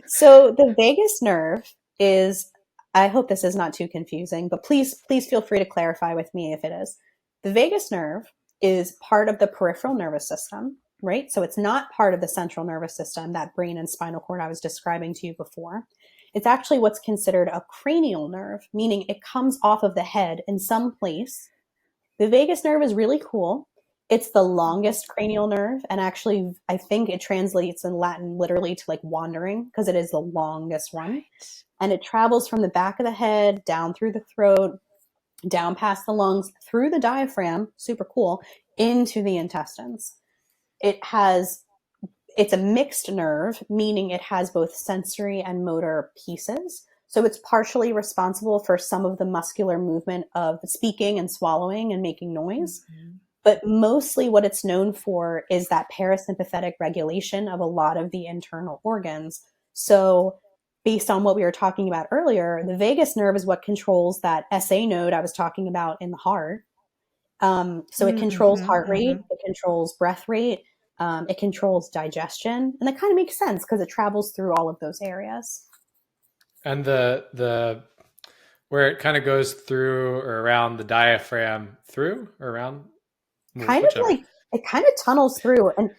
So the vagus nerve is, I hope this is not too confusing, but please feel free to clarify with me if it is. The vagus nerve is part of the peripheral nervous system, right? So it's not part of the central nervous system, that brain and spinal cord I was describing to you before. It's actually what's considered a cranial nerve, meaning it comes off of the head in some place. The vagus nerve is really cool. It's the longest cranial nerve, and actually I think it translates in Latin literally to like wandering because it is the longest one. And it travels from the back of the head down through the throat, down past the lungs, through the diaphragm, super cool, into the intestines. It's a mixed nerve, meaning it has both sensory and motor pieces. So it's partially responsible for some of the muscular movement of speaking and swallowing and making noise. Mhm. But mostly what it's known for is that parasympathetic regulation of a lot of the internal organs. So based on what we were talking about earlier, the vagus nerve is what controls that SA node I was talking about in the heart. So it controls Mhm, heart rate, mhm. it controls breath rate, it controls digestion. And that kind of makes sense because it travels through all of those areas. And the where it kind of goes through or around the diaphragm, through or around, Kind of whichever. like it kind of tunnels through, and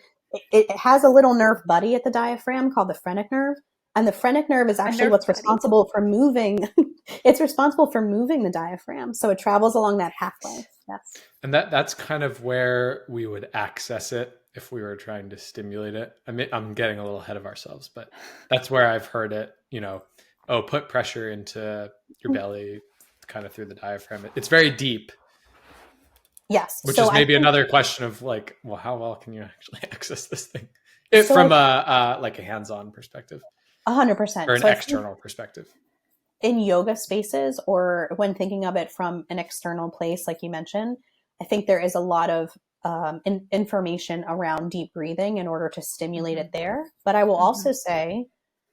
it has a little nerve buddy at the diaphragm called the phrenic nerve. And the phrenic nerve is A actually nerve what's buddy. responsible for moving. It's responsible for moving the diaphragm. So it travels along that pathway. Yes. And that's kind of where we would access it if we were trying to stimulate it. I mean, I'm getting a little ahead of ourselves, but that's where I've heard it, oh, put pressure into your belly kind of through the diaphragm. It's very deep, Yes. which So is I maybe think another question of like, well, how well can you actually access this thing? so From I a like a hands-on perspective or 100%. an So I think external perspective. in yoga spaces, or when thinking of it from an external place, like you mentioned, I think there is a lot of information around deep breathing in order to stimulate it Mhm, there. But I will also mhm. say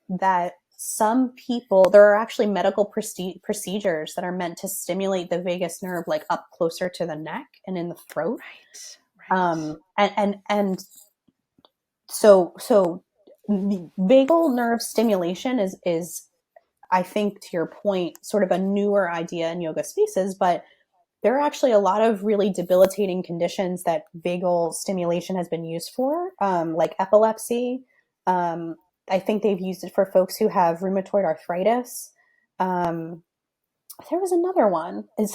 that some people, there are actually medical procedures that are meant to stimulate the vagus nerve, like up closer to the neck and in the throat. Right, right. And so vagal nerve stimulation is I think, to your point, sort of a newer idea in yoga spaces, but there are actually a lot of really debilitating conditions that vagal stimulation has been used for, like epilepsy. Um, I think they've used it for folks who have rheumatoid arthritis. Um, there was another one, and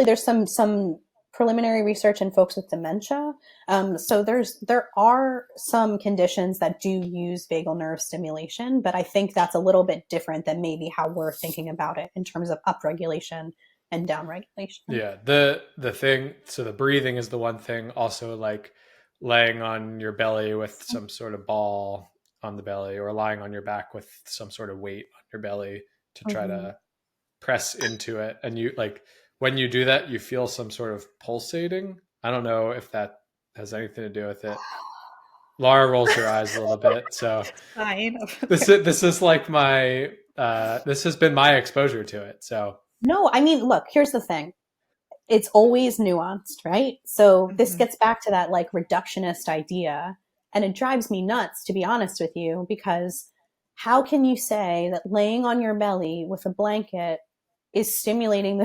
there's some preliminary research in folks with dementia. So there are some conditions that do use vagal nerve stimulation, but I think that's a little bit different than maybe how we're thinking about it in terms of upregulation and downregulation. Yeah, the thing, so the breathing is the one thing. Also, like laying on your belly with some sort of ball on the belly, or lying on your back with some sort of weight on your belly to try Mm-hmm. to press into it. And you like when you do that, you feel some sort of pulsating. I don't know if that has anything to do with it. Laura rolls her eyes a little bit. So Fine over this there. is this is like my this has been my exposure to it. So No, I mean, look, here's the thing. It's always nuanced, right? So this Mhm. gets back to that like reductionist idea. And it drives me nuts, to be honest with you, because how can you say that laying on your belly with a blanket is stimulating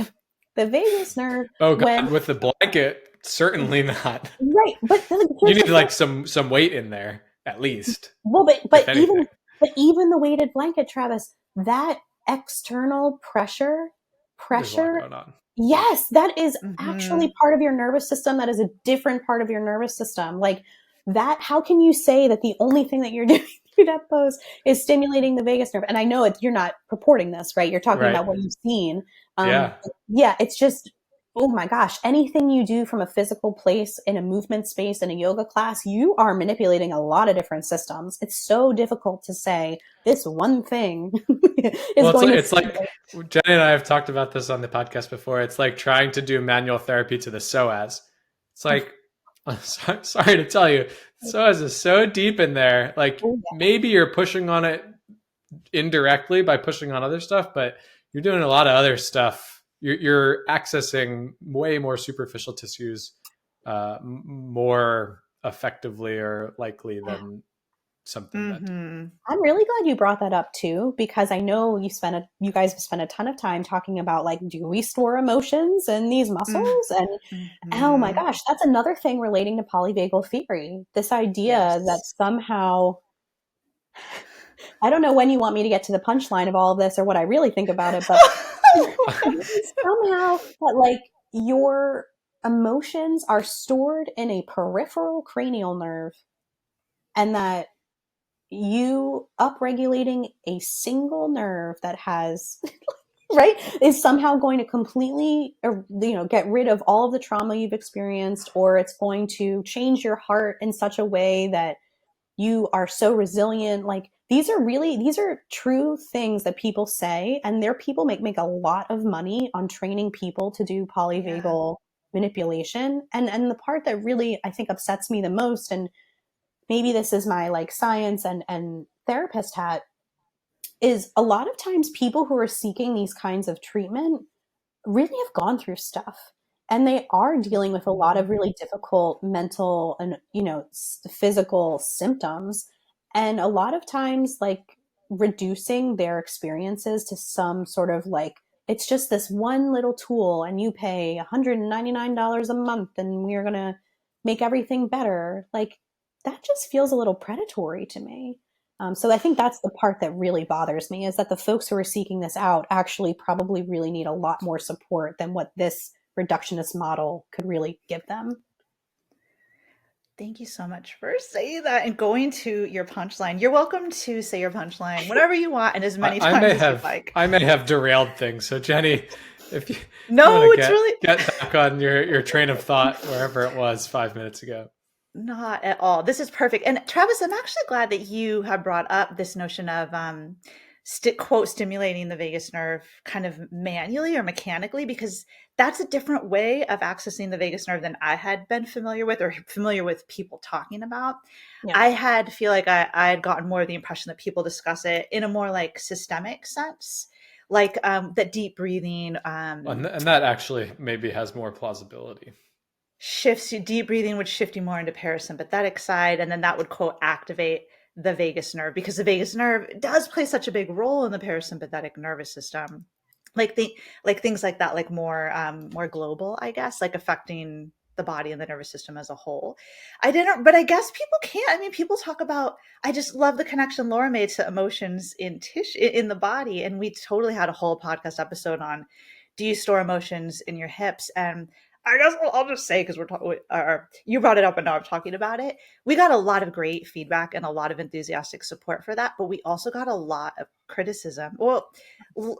the vagus nerve oh when, god, with the blanket, certainly not. right? But like, You here's need the thing. like some weight in there at least, Well, if anything. but even the weighted blanket, Travis, that external There's a lot pressure, going on. yes, that is actually Mhm. part of your nervous system. That is a different part of your nervous system. Like that, how can you say that the only thing that you're doing through that pose is stimulating the vagus nerve? And I know you're not purporting this, right? You're talking Right. about what you've seen. Um, Yeah. yeah, it's just, oh my gosh, anything you do from a physical place in a movement space in a yoga class, you are manipulating a lot of different systems. It's so difficult to say this one thing is Well, going to it's like stimulate. Jenny and I have talked about this on the podcast before. It's like trying to do manual therapy to the psoas. It's like, I'm sorry to tell you, psoas is so deep in there. Like Oh, maybe you're pushing on it indirectly by pushing on other stuff, but you're doing a lot of other stuff. You're accessing way more superficial tissues more effectively or likely yeah. than something that deep. Mhm. I'm really glad you brought that up too, because I know you guys have spent a ton of time talking about like, do we store emotions in these Mm. muscles? And oh my Mhm. gosh, that's another thing relating to polyvagal theory. This idea that Yes. somehow, I don't know when you want me to get to the punchline of all of this or what I really think about it, but somehow that like your emotions are stored in a peripheral cranial nerve, and that you upregulating a single nerve that has right is somehow going to completely get rid of all of the trauma you've experienced, or it's going to change your heart in such a way that you are so resilient. Like these are true things that people say, and their people make a lot of money on training people to do polyvagal manipulation. And the part that really I think upsets me the most, and maybe this is my like science and therapist hat, is a lot of times people who are seeking these kinds of treatment really have gone through stuff, and they are dealing with a lot of really difficult mental and physical symptoms, and a lot of times like reducing their experiences to some sort of like, it's just this one little tool and you pay $199 a month and we're going to make everything better, like that just feels a little predatory to me. So I think that's the part that really bothers me, is that the folks who are seeking this out actually probably really need a lot more support than what this reductionist model could really give them. Thank you so much for saying that and going to your punchline. You're welcome to say your punchline whenever you want and as many times as you like. I may have derailed things. So Jenni, if you want to get back on your train of thought wherever it was 5 minutes ago. Not at all. This is perfect. And Travis, I'm actually glad that you have brought up this notion of quote stimulating the vagus nerve kind of manually or mechanically, because that's a different way of accessing the vagus nerve than I had been familiar with or familiar with people talking about. Yeah. I feel like I had gotten more of the impression that people discuss it in a more like systemic sense, like that deep breathing. And that actually maybe has more plausibility. Shifts you, deep breathing would shift you more into parasympathetic side, and then that would quote activate the vagus nerve, because the vagus nerve does play such a big role in the parasympathetic nervous system, like things like that, like more global, I guess, like affecting the body and the nervous system as a whole. But I guess people can't. I mean, people talk about, I just love the connection Laura made to emotions in tissue in the body, and we totally had a whole podcast episode on, do you store emotions in your hips? And I guess I'll just say, because you brought it up and now I'm talking about it. We got a lot of great feedback and a lot of enthusiastic support for that, but we also got a lot of criticism. Well,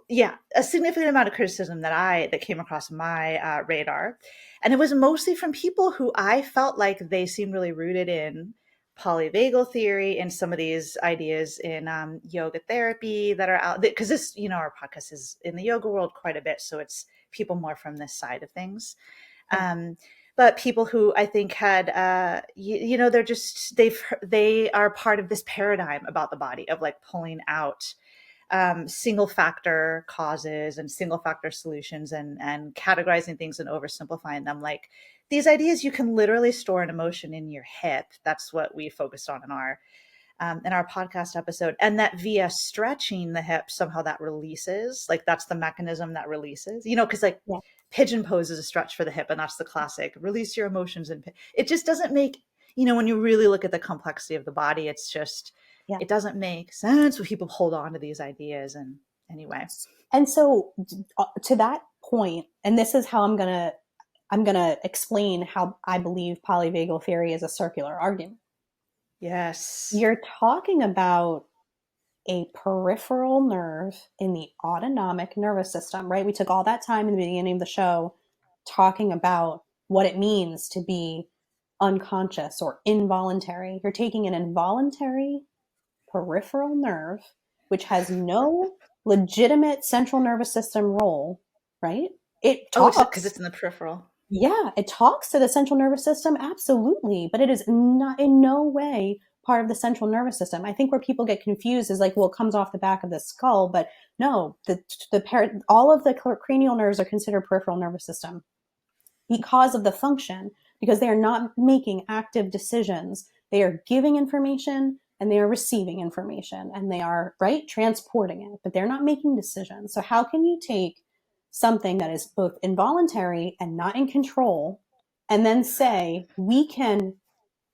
yeah, a significant amount of criticism that came across my radar, and it was mostly from people who I felt like they seemed really rooted in polyvagal theory and some of these ideas in yoga therapy that are out, because this, our podcast is in the yoga world quite a bit, so it's people more from this side of things. But people who I think had, they are part of this paradigm about the body of like pulling out single factor causes and single factor solutions and categorizing things and oversimplifying them. Like these ideas, you can literally store an emotion in your hip. That's what we focused on in our podcast episode, and that via stretching the hip, somehow that releases, like that's the mechanism that releases, because like pigeon pose is a stretch for the hip, and that's the classic release your emotions. And it just doesn't make, when you really look at the complexity of the body, it's just, it doesn't make sense when people hold on to these ideas. And anyway. And so to that point, and this is how I'm going to explain how I believe polyvagal theory is a circular argument. Yes. You're talking about a peripheral nerve in the autonomic nervous system, right? We took all that time in the beginning of the show talking about what it means to be unconscious or involuntary. You're taking an involuntary peripheral nerve, which has no legitimate central nervous system role, right? It talks because it's in the peripheral. Yeah, it talks to the central nervous system, absolutely, but it is not in no way part of the central nervous system. I think where people get confused is like, well, it comes off the back of the skull, but no, all of the cranial nerves are considered peripheral nervous system because of the function, because they are not making active decisions. They are giving information and they are receiving information, and they are, transporting it, but they're not making decisions. So how can you take something that is both involuntary and not in control, and then say, we can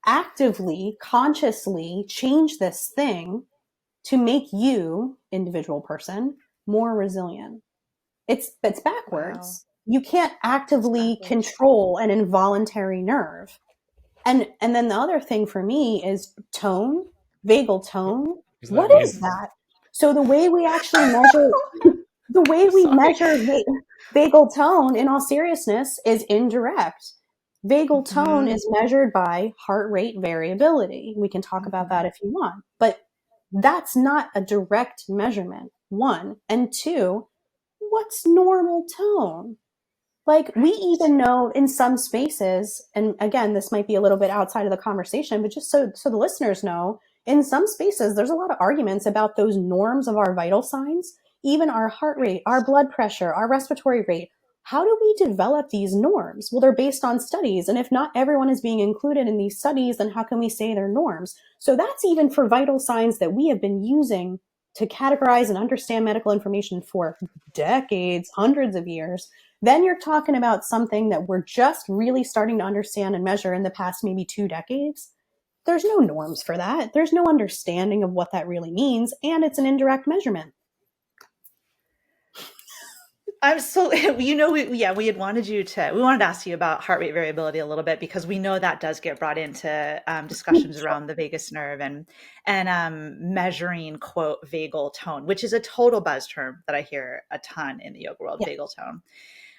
actively, consciously change this thing to make you, individual person, more resilient? It's backwards. Wow. You can't actively control an involuntary nerve. And then the other thing for me is tone, vagal tone. What is that? So the way we actually measure vagal tone, in all seriousness, is indirect. Vagal tone Mhm. is measured by heart rate variability. We can talk about that Mhm. if you want, but that's not a direct measurement, one. And two, what's normal tone? Like, we Right. even know in some spaces, and again, this might be a little bit outside of the conversation, but just so the listeners know, in some spaces, there's a lot of arguments about those norms of our vital signs, even our heart rate, our blood pressure, our respiratory rate. How do we develop these norms? Well, they're based on studies. And if not everyone is being included in these studies, then how can we say they're norms? So that's even for vital signs that we have been using to categorize and understand medical information for decades, hundreds of years. Then you're talking about something that we're just really starting to understand and measure in the past maybe 2 decades. There's no norms for that. There's no understanding of what that really means, and it's an indirect measurement. I'm so we had wanted we wanted to ask you about heart rate variability a little bit because we know that does get brought into discussions around the vagus nerve and measuring quote vagal tone, which is a total buzz term that I hear a ton in the yoga world, Yeah. vagal tone.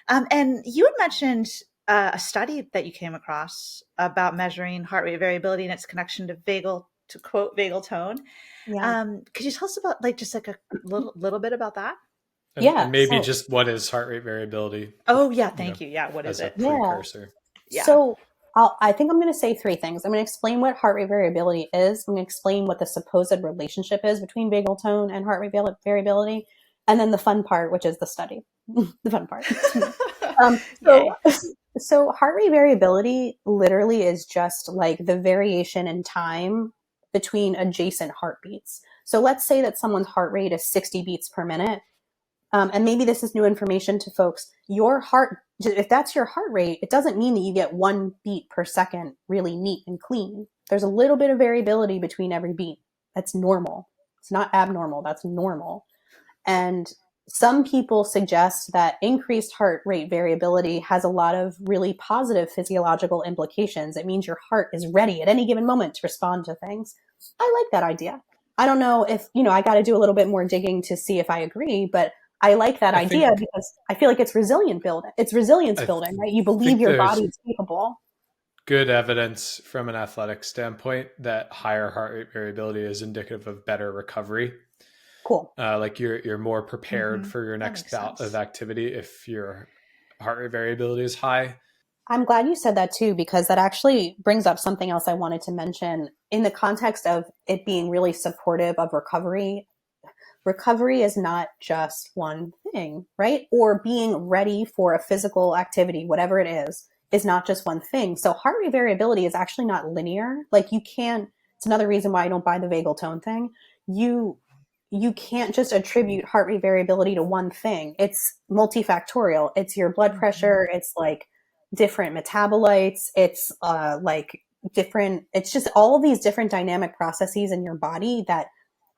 And you had mentioned a study that you came across about measuring heart rate variability and its connection to quote vagal tone. Yeah. Could you tell us about like just like a little bit about that? And Yeah. maybe So, just what is heart rate variability, Oh yeah, you know, thank you. Yeah, what is as a it? yeah. precursor. Yeah. So I think I'm going to say three things. I'm going to explain what heart rate variability is. I'm going to explain what the supposed relationship is between vagal tone and heart rate variability. And then the fun part, which is the study. The fun part. Um, so, Yay. so heart rate variability literally is just like the variation in time between adjacent heartbeats. So let's say that someone's heart rate is 60 beats per minute. And maybe this is new information to folks. Your heart, if that's your heart rate, it doesn't mean that you get 1 beat per second really neat and clean. There's a little bit of variability between every beat. That's normal. It's not abnormal. That's normal. And some people suggest that increased heart rate variability has a lot of really positive physiological implications. It means your heart is ready at any given moment to respond to things. I like that idea. I don't know if, I got to do a little bit more digging to see if I agree, but I like that I idea think because I feel like it's resilience building. It's resilience I building, right? You believe think your there's body is capable. good evidence from an athletic standpoint that higher heart rate variability is indicative of better recovery. Cool. Like you're more prepared Hmm. for your That next makes bout of sense. activity if your heart rate variability is high. I'm glad you said that too, because that actually brings up something else I wanted to mention in the context of it being really supportive of recovery. Recovery is not just one thing, right? Or being ready for a physical activity, whatever it is not just one thing. So heart rate variability is actually not linear. Like, you can't, it's another reason why I don't buy the vagal tone thing. You, you can't just attribute heart rate variability to one thing. It's multifactorial. It's your blood Hmm. pressure. It's like different metabolites. It's like different, it's just all of these different dynamic processes in your body that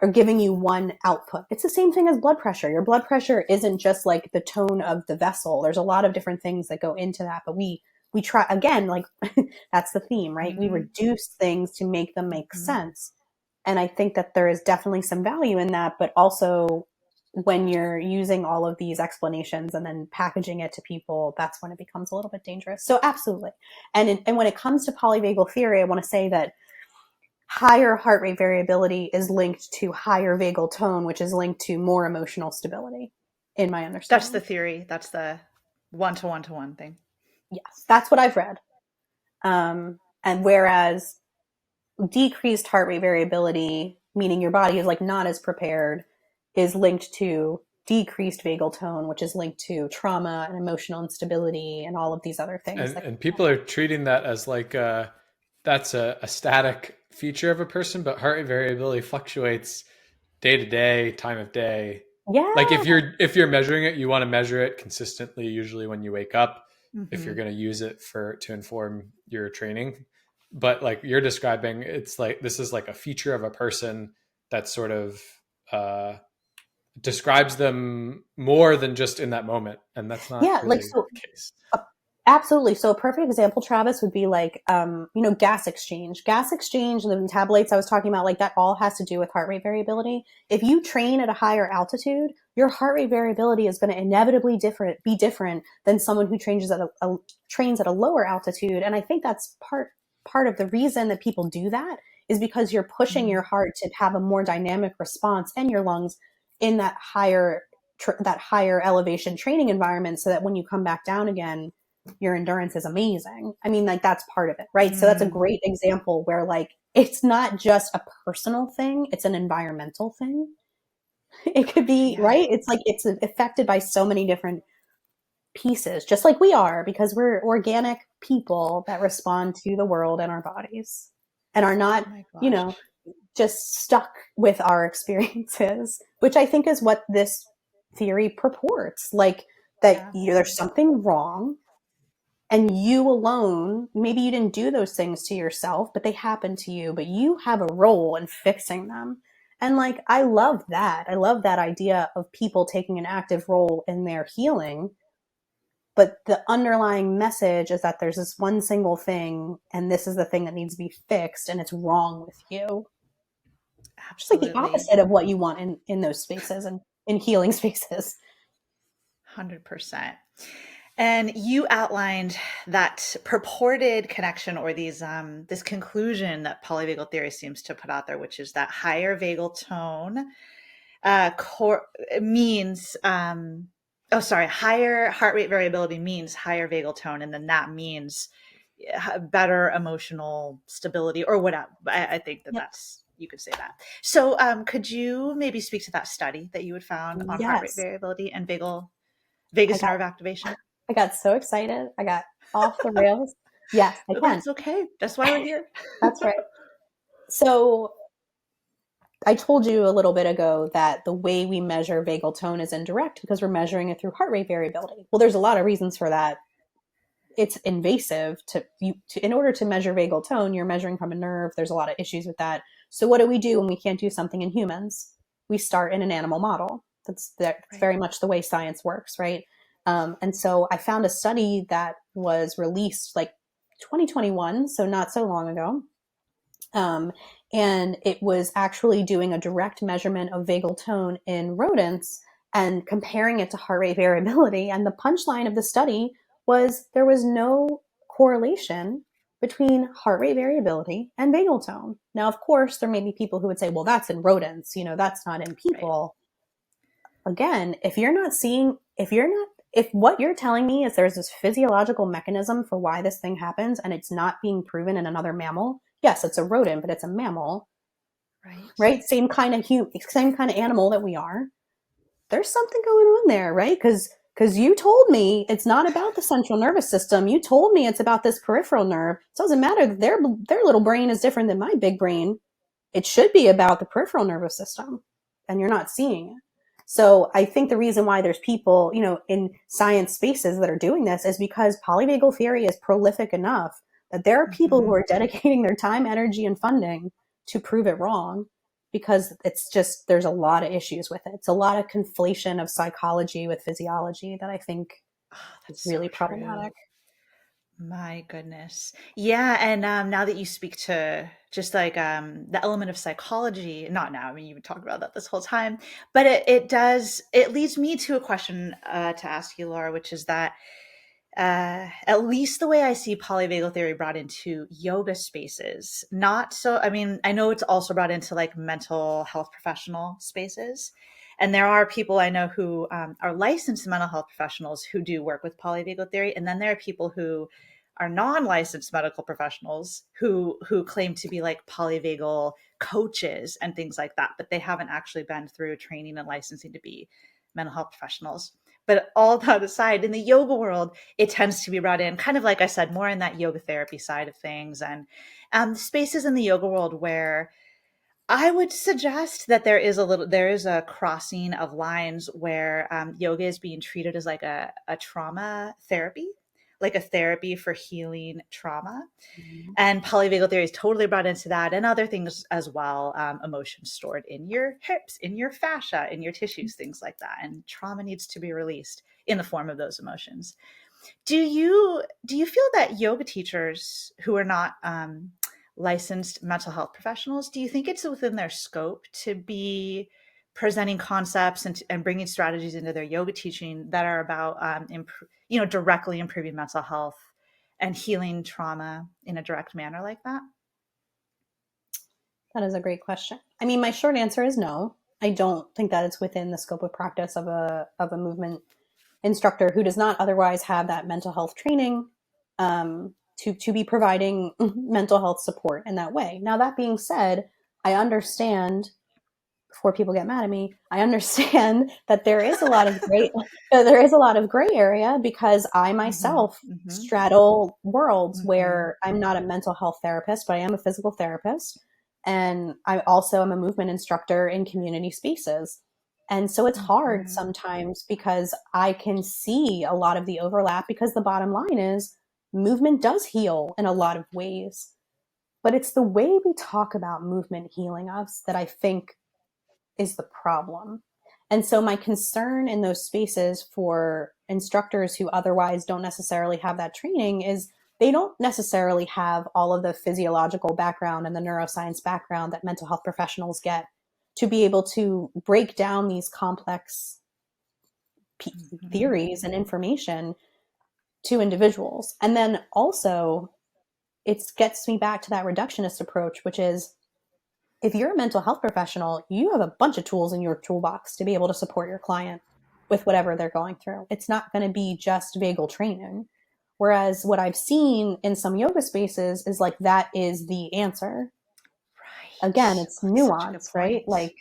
are giving you one output. It's the same thing as blood pressure. Your blood pressure isn't just like the tone of the vessel. There's a lot of different things that go into that, but we try again, like that's the theme, right? We Hmm. reduce things to make them make Hmm. sense. And I think that there is definitely some value in that, but also when you're using all of these explanations and then packaging it to people, that's when it becomes a little bit dangerous. So absolutely. And when it comes to polyvagal theory, I want to say that higher heart rate variability is linked to higher vagal tone, which is linked to more emotional stability, in my That's the understanding. theory. That's the one to one to one thing. Yes, that's what I've read. And whereas decreased heart rate variability, meaning your body is like not as prepared, is linked to decreased vagal tone, which is linked to trauma and emotional instability and all of these other things that And people are treating that as like that's a static feature of a person, but heart rate variability fluctuates day to day, time of day. Like yeah. if you're measuring it, you want to measure it consistently, usually when you wake up, if you're Hmm. going to use it for to inform your training. But like you're describing, it's like this is like a feature of a person that sort of uh, describes them more than just in that moment, and that's not Yeah, like really so the case. Absolutely. So a perfect example, Travis, would be like, gas exchange. Gas exchange and the metabolites I was talking about, like that all has to do with heart rate variability. If you train at a higher altitude, your heart rate variability is going to inevitably be different than someone who trains at a lower altitude. And I think that's part of the reason that people do that is because you're pushing your heart to have a more dynamic response and your lungs in that higher elevation training environment, so that when you come back down again, your endurance is amazing. I mean, like that's part of it, right? So that's a great example where like it's not just a personal thing, it's an environmental thing. It could be, right? It's like it's affected by so many different pieces, just like we are, because we're organic people that respond to the world and our bodies and are not, just stuck with our experiences, which I think is what this theory purports, like that there's something wrong. And you alone, maybe you didn't do those things to yourself, but they happened to you, but you have a role in fixing them. And like, I love that. I love that idea of people taking an active role in their healing. But the underlying message is that there's this one single thing, and this is the thing that needs to be fixed, and it's wrong with you. Absolutely. Just like the opposite of what you want in those spaces and in healing spaces. 100%. And you outlined that purported connection, or these this conclusion that polyvagal theory seems to put out there, which is that higher vagal tone means higher heart rate variability means higher vagal tone, and then that means better emotional stability or whatever. I think that's, you could say that. So could you maybe speak to that study that you had found on heart rate variability and vagus nerve activation? I got so excited. I got off the rails. Yes, I can. That's okay. That's why we're here. That's right. So I told you a little bit ago that the way we measure vagal tone is indirect because we're measuring it through heart rate variability. Well, there's a lot of reasons for that. It's invasive in order to measure vagal tone, you're measuring from a nerve. There's a lot of issues with that. So what do we do when we can't do something in humans? We start in an animal model. That's very much the way science works, right? And so I found a study that was released like 2021, so not so long ago. And it was actually doing a direct measurement of vagal tone in rodents and comparing it to heart rate variability. And the punchline of the study was there was no correlation between heart rate variability and vagal tone. Now, of course, there may be people who would say, well, that's in rodents, that's not in people. Right. Again, if what you're telling me is there's this physiological mechanism for why this thing happens and it's not being proven in another mammal, yes, it's a rodent, but it's a mammal, right? Same kind of animal that we are. There's something going on there, right? Because you told me it's not about the central nervous system. You told me it's about this peripheral nerve. So it doesn't matter that their little brain is different than my big brain. It should be about the peripheral nervous system, and you're not seeing it. So I think the reason why there's people, in science spaces that are doing this is because polyvagal theory is prolific enough that there are people who are dedicating their time, energy, and funding to prove it wrong, because it's just, there's a lot of issues with it. It's a lot of conflation of psychology with physiology that I think is really problematic. My goodness. Yeah. And now that you speak to just like the element of psychology, not now, I mean, you've been talking about that this whole time, but it leads me to a question to ask you, Laura, which is that at least the way I see polyvagal theory brought into yoga spaces, not so, I mean, I know it's also brought into like mental health professional spaces. And there are people I know who are licensed mental health professionals who do work with polyvagal theory. And then there are people who are non-licensed medical professionals who claim to be like polyvagal coaches and things like that, but they haven't actually been through training and licensing to be mental health professionals. But all that aside, in the yoga world, it tends to be brought in, kind of like I said, more in that yoga therapy side of things, and spaces in the yoga world where I would suggest that there is a crossing of lines where yoga is being treated as like a trauma therapy, like a therapy for healing trauma. Mm-hmm. And polyvagal theory is totally brought into that, and other things as well, emotions stored in your hips, in your fascia, in your tissues, things like that. And trauma needs to be released in the form of those emotions. Do you feel that yoga teachers who are not licensed mental health professionals, do you think it's within their scope to be presenting concepts and bringing strategies into their yoga teaching that are about directly improving mental health and healing trauma in a direct manner like that? That is a great question. I mean, my short answer is no. I don't think that it's within the scope of practice of a movement instructor who does not otherwise have that mental health training to be providing mental health support in that way. Now, that being said, I understand, before people get mad at me, I understand that there is a lot of gray area, because I myself straddle worlds where I'm not a mental health therapist, but I am a physical therapist. And I also am a movement instructor in community spaces. And so it's hard sometimes because I can see a lot of the overlap, because the bottom line is movement does heal in a lot of ways. But it's the way we talk about movement healing us that I think is the problem. And so my concern in those spaces for instructors who otherwise don't necessarily have that training is they don't necessarily have all of the physiological background and the neuroscience background that mental health professionals get to be able to break down these complex theories and information to individuals. And then also, it gets me back to that reductionist approach, which is, if you're a mental health professional, you have a bunch of tools in your toolbox to be able to support your client with whatever they're going through. It's not going to be just vagal training. Whereas what I've seen in some yoga spaces is like, that is the answer. Right. Again, it's nuance, right? Like,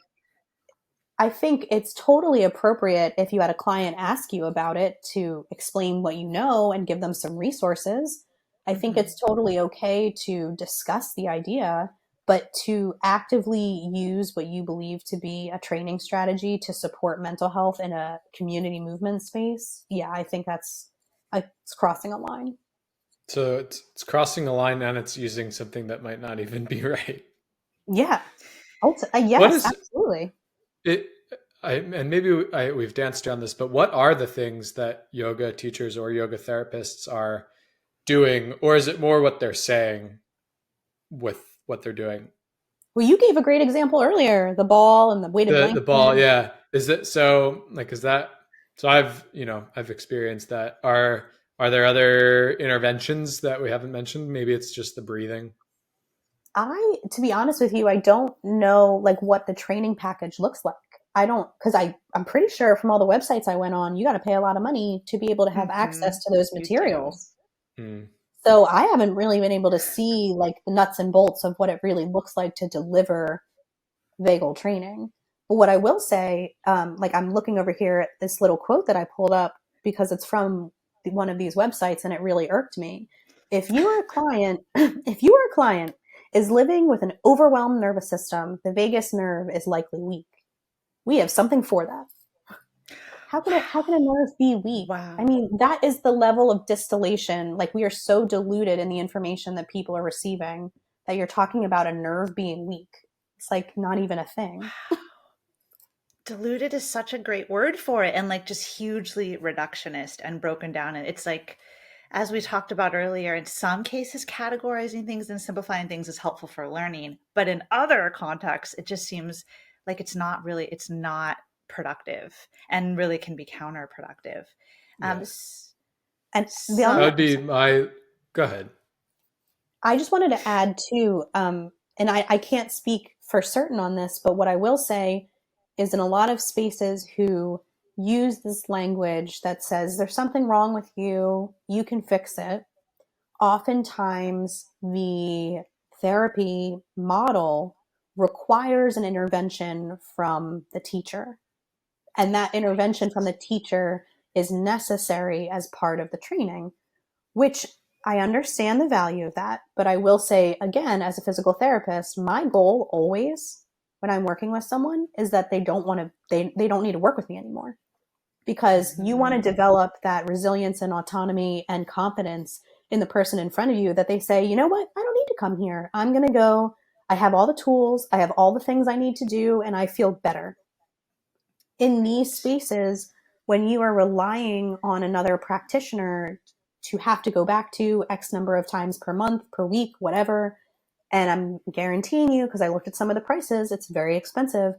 I think it's totally appropriate if you had a client ask you about it to explain what you know and give them some resources. I think it's totally okay to discuss the idea, but to actively use what you believe to be a training strategy to support mental health in a community movement space, yeah, I think it's crossing a line. So it's crossing a line, and it's using something that might not even be right. Yeah. What Yes, is absolutely. it? And maybe we've danced around this, but what are the things that yoga teachers or yoga therapists are doing, or is it more what they're saying with what they're doing? Well, you gave a great example earlier, the ball and the weighted The blanket. ball, yeah. Is it so? Like, is that so? I've experienced that. Are there other interventions that we haven't mentioned? Maybe it's just the breathing. To be honest with you, I don't know like what the training package looks like. I don't, because I'm pretty sure from all the websites I went on, you got to pay a lot of money to be able to have access to those materials. Hmm. So I haven't really been able to see like the nuts and bolts of what it really looks like to deliver vagal training. But what I will say, like I'm looking over here at this little quote that I pulled up because it's from one of these websites and it really irked me. If you are a client, if you are a client is living with an overwhelmed nervous system, the vagus nerve is likely weak. We have something for that. How can a nerve be weak? Wow. I mean, that is the level of distillation. Like, we are so diluted in the information that people are receiving that you're talking about a nerve being weak. It's like not even a thing. Diluted is such a great word for it, and like just hugely reductionist and broken down. And it's like, as we talked about earlier, in some cases, categorizing things and simplifying things is helpful for learning. But in other contexts, it just seems like it's not productive and really can be counterproductive. Yes. And That would be my, go ahead. I just wanted to add too, and I can't speak for certain on this, but what I will say is in a lot of spaces who use this language that says there's something wrong with you, you can fix it, oftentimes the therapy model requires an intervention from the teacher. And that intervention from the teacher is necessary as part of the training, which I understand the value of that. But I will say, again, as a physical therapist, my goal always when I'm working with someone is that they don't need to work with me anymore. Because you want to develop that resilience and autonomy and confidence in the person in front of you that they say, you know what, I don't need to come here. I'm going to go. I have all the tools. I have all the things I need to do, and I feel better. In these spaces, when you are relying on another practitioner to have to go back to X number of times per month, per week, whatever. And I'm guaranteeing you, because I looked at some of the prices, it's very expensive.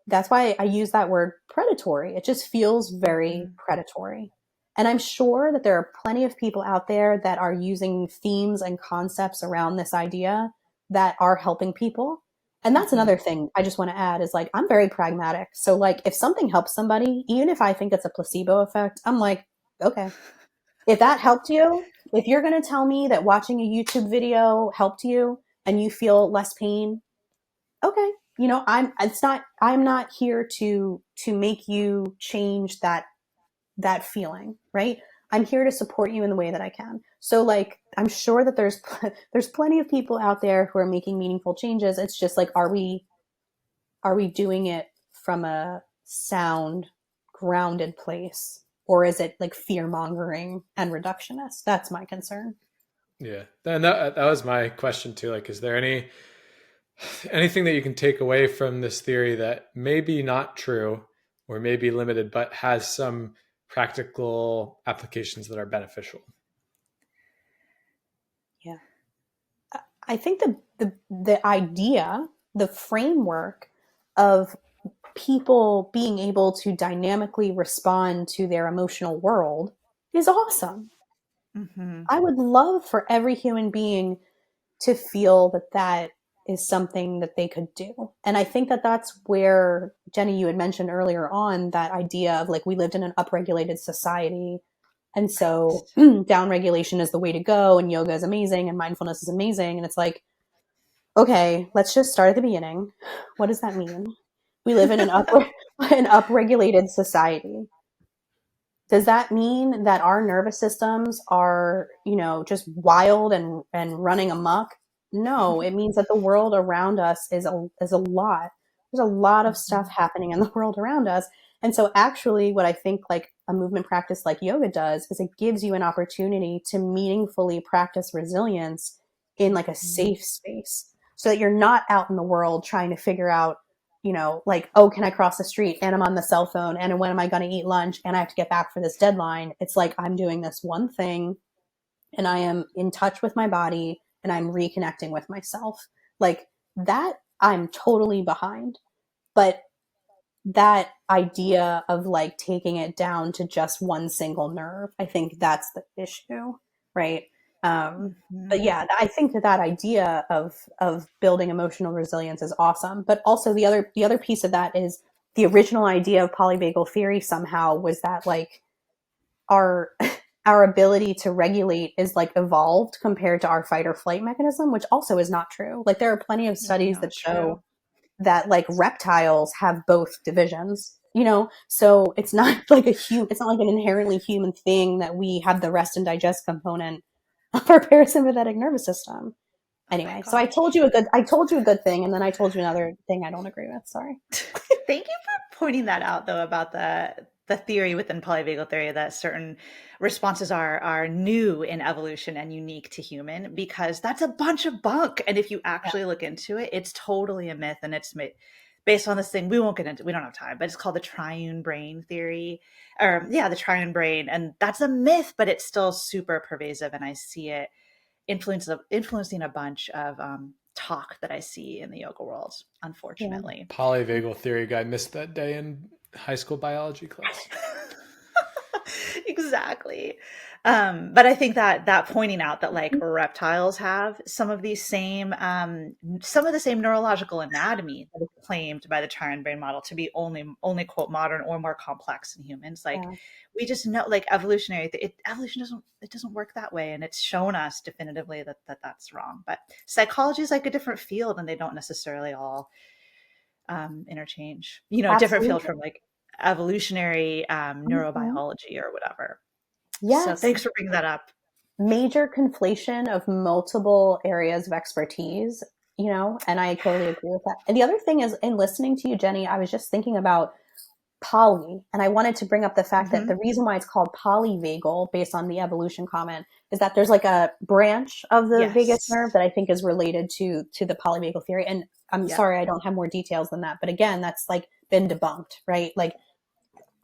That's why I use that word predatory. It just feels very predatory. And I'm sure that there are plenty of people out there that are using themes and concepts around this idea that are helping people. And that's another thing I just want to add is like, I'm very pragmatic. So like, if something helps somebody, even if I think it's a placebo effect, I'm like, okay, if that helped you, if you're going to tell me that watching a YouTube video helped you and you feel less pain, okay. You know, I'm not here to make you change that feeling, right? I'm here to support you in the way that I can. So like, I'm sure that there's plenty of people out there who are making meaningful changes. It's just like, are we doing it from a sound, grounded place? Or is it like fear mongering and reductionist? That's my concern. Yeah. And that was my question too. Like, is there anything that you can take away from this theory that may be not true or may be limited, but has some practical applications that are beneficial? Yeah. I think the idea, the framework of people being able to dynamically respond to their emotional world is awesome. Mm-hmm. I would love for every human being to feel that is something that they could do. And I think that that's where, Jenni, you had mentioned earlier on that idea of like, we lived in an upregulated society. And so downregulation is the way to go, and yoga is amazing and mindfulness is amazing. And it's like, okay, let's just start at the beginning. What does that mean? We live in an upregulated society. Does that mean that our nervous systems are, just wild and running amok? No, it means that the world around us is a lot. There's a lot of stuff happening in the world around us. And so actually what I think like a movement practice like yoga does is it gives you an opportunity to meaningfully practice resilience in like a safe space so that you're not out in the world trying to figure out, like, oh, can I cross the street? And I'm on the cell phone. And when am I going to eat lunch? And I have to get back for this deadline. It's like, I'm doing this one thing and I am in touch with my body and I'm reconnecting with myself. Like that, I'm totally behind. But that idea of like taking it down to just one single nerve, I think that's the issue, right? But yeah, I think that idea of building emotional resilience is awesome. But also the other piece of that is the original idea of polyvagal theory somehow was that like our our ability to regulate is like evolved compared to our fight or flight mechanism, which also is not true. Like there are plenty of studies that show that like reptiles have both divisions, so it's not like it's not like an inherently human thing that we have the rest and digest component of our parasympathetic nervous system. Anyway, so I told you a good thing, and then I told you another thing I don't agree with. Sorry. Thank you for pointing that out, though, about the theory within polyvagal theory that certain responses are new in evolution and unique to human, because that's a bunch of bunk. And if you actually look into it, it's totally a myth, and it's based on this thing we won't get into. We don't have time, but it's called the triune brain theory, or the triune brain, and that's a myth, but it's still super pervasive, and I see it influencing a bunch of talk that I see in the yoga world, unfortunately. Polyvagal theory guy missed that day in high school biology class. Exactly. But I think that pointing out that like reptiles have some of the same neurological anatomy that is claimed by the triune brain model to be only quote modern or more complex in humans. Like we just know, like evolution doesn't work that way, and it's shown us definitively that that's wrong. But psychology is like a different field, and they don't necessarily all interchange. Different field from like evolutionary neurobiology or whatever. Yes. So thanks for bringing that up. Major conflation of multiple areas of expertise, and I totally agree with that. And the other thing is, in listening to you, Jenni, I was just thinking about poly, and I wanted to bring up the fact that the reason why it's called polyvagal, based on the evolution comment, is that there's like a branch of the vagus nerve that I think is related to the polyvagal theory. And I'm sorry, I don't have more details than that. But again, that's like been debunked, right? Like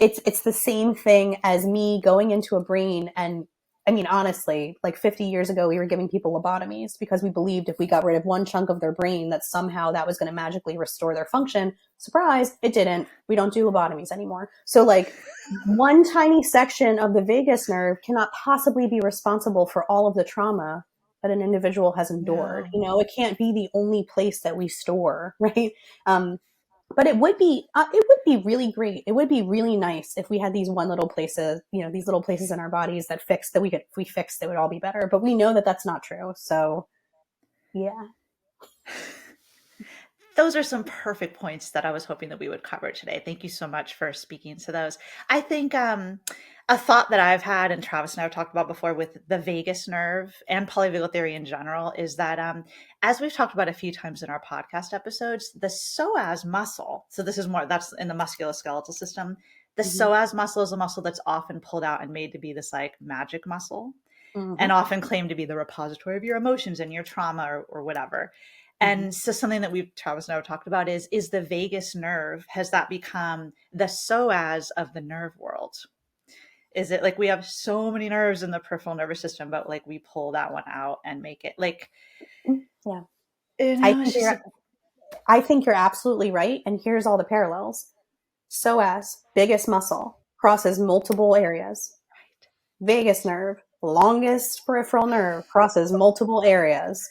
it's the same thing as me going into a brain and I mean, honestly, like 50 years ago, we were giving people lobotomies because we believed if we got rid of one chunk of their brain that somehow that was going to magically restore their function. Surprise, it didn't. We don't do lobotomies anymore. So like one tiny section of the vagus nerve cannot possibly be responsible for all of the trauma that an individual has endured. Yeah. You know, it can't be the only place that we store, right? But it would be really great. It would be really nice if we had these one little places, you know, these little places in our bodies that fixed that we could, if we fixed, it would all be better. But we know that that's not true. So yeah. Those are some perfect points that I was hoping that we would cover today. Thank you so much for speaking to those. I think a thought that I've had, and Travis and I have talked about before with the vagus nerve and polyvagal theory in general, is that as we've talked about a few times in our podcast episodes, the psoas muscle, so this is more, that's in the musculoskeletal system, the psoas muscle is a muscle that's often pulled out and made to be this like magic muscle, and often claimed to be the repository of your emotions and your trauma or whatever. And so something that Travis and I have talked about is the vagus nerve, has that become the psoas of the nerve world? Is it like we have so many nerves in the peripheral nervous system, but like we pull that one out and make it like, yeah. You know, I think you're absolutely right. And here's all the parallels. Psoas, biggest muscle, crosses multiple areas. Vagus nerve, longest peripheral nerve, crosses multiple areas.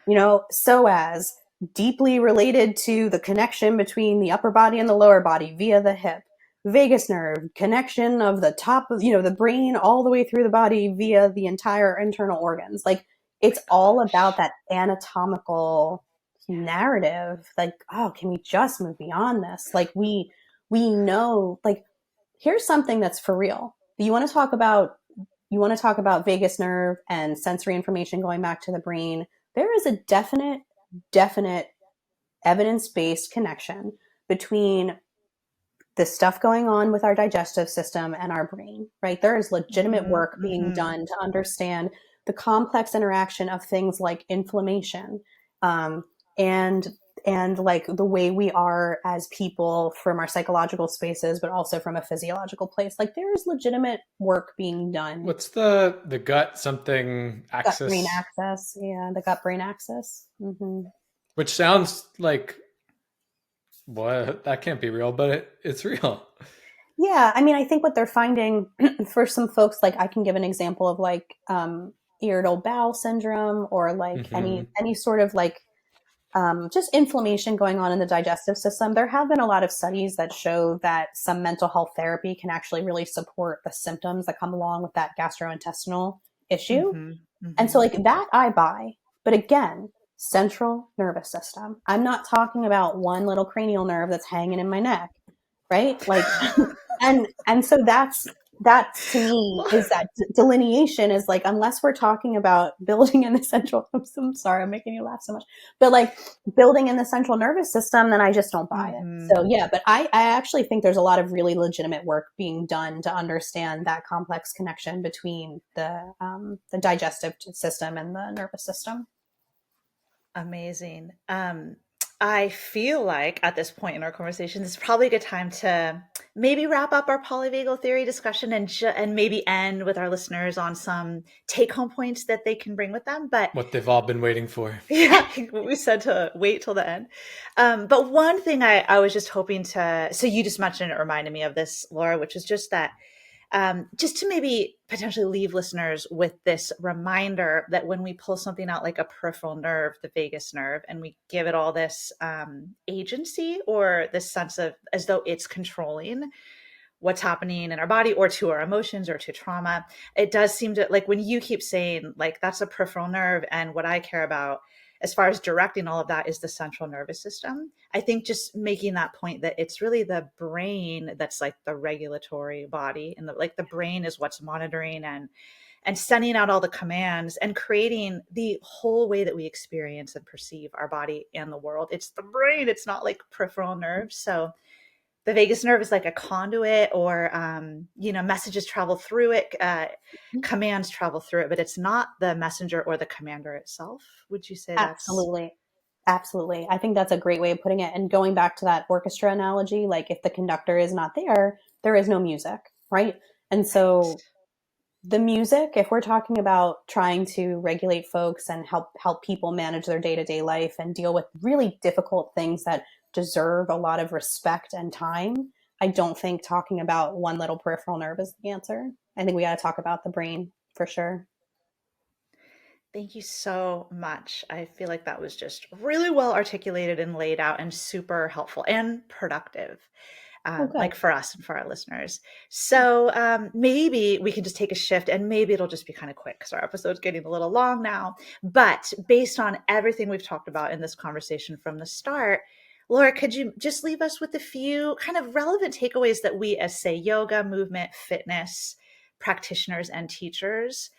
You know, psoas, deeply related to the connection between the upper body and the lower body via the hip. Vagus nerve, connection of the top of, you know, the brain all the way through the body via the entire internal organs. Like, it's all about that anatomical narrative. Like, oh, can we just move beyond this? Like, we know, like, here's something that's for real. You want to talk about vagus nerve and sensory information going back to the brain. There is a definite evidence-based connection between the stuff going on with our digestive system and our brain, right? There is legitimate work being done to understand the complex interaction of things like inflammation, and like the way we are as people from our psychological spaces, but also from a physiological place. Like, there is legitimate work being done. What's the gut something axis? Gut brain axis. Yeah, the gut brain axis. Which sounds like, what? That can't be real, but it's real. Yeah, I mean, I think what they're finding for some folks, like I can give an example of like irritable bowel syndrome, or like any sort of like just inflammation going on in the digestive system. There have been a lot of studies that show that some mental health therapy can actually really support the symptoms that come along with that gastrointestinal issue. And so like that I buy. But again, central nervous system. I'm not talking about one little cranial nerve that's hanging in my neck, right? Like, and so that to me is that delineation is like, unless we're talking about building in the central, I'm sorry, I'm making you laugh so much, but like building in the central nervous system, then I just don't buy it. So yeah, but I actually think there's a lot of really legitimate work being done to understand that complex connection between the digestive system and the nervous system. Amazing. I feel like at this point in our conversation, it's probably a good time to maybe wrap up our polyvagal theory discussion and maybe end with our listeners on some take-home points that they can bring with them. But what they've all been waiting for. Yeah, we said to wait till the end. But one thing I was just hoping to, so you just mentioned, it reminded me of this, Laura, which is just that just to maybe potentially leave listeners with this reminder that when we pull something out like a peripheral nerve, the vagus nerve, and we give it all this agency or this sense of as though it's controlling what's happening in our body or to our emotions or to trauma, it does seem to, like when you keep saying like that's a peripheral nerve, and what I care about as far as directing all of that is the central nervous system. I think just making that point that it's really the brain that's like the regulatory body, and the brain is what's monitoring and sending out all the commands and creating the whole way that we experience and perceive our body and the world. It's the brain. It's not like peripheral nerves. So the vagus nerve is like a conduit, or, messages travel through it, commands travel through it, but it's not the messenger or the commander itself. Would you say that's? Absolutely. I think that's a great way of putting it. And going back to that orchestra analogy, like if the conductor is not there, there is no music, right? And so the music, if we're talking about trying to regulate folks and help people manage their day-to-day life and deal with really difficult things that deserve a lot of respect and time, I don't think talking about one little peripheral nerve is the answer. I think we got to talk about the brain for sure. Thank you so much. I feel like that was just really well articulated and laid out and super helpful and productive, Oh, good. like for us and for our listeners. So maybe we can just take a shift and maybe it'll just be kind of quick because our episode's getting a little long now. But based on everything we've talked about in this conversation from the start, Laura, could you just leave us with a few kind of relevant takeaways that we as, say, yoga, movement, fitness practitioners and teachers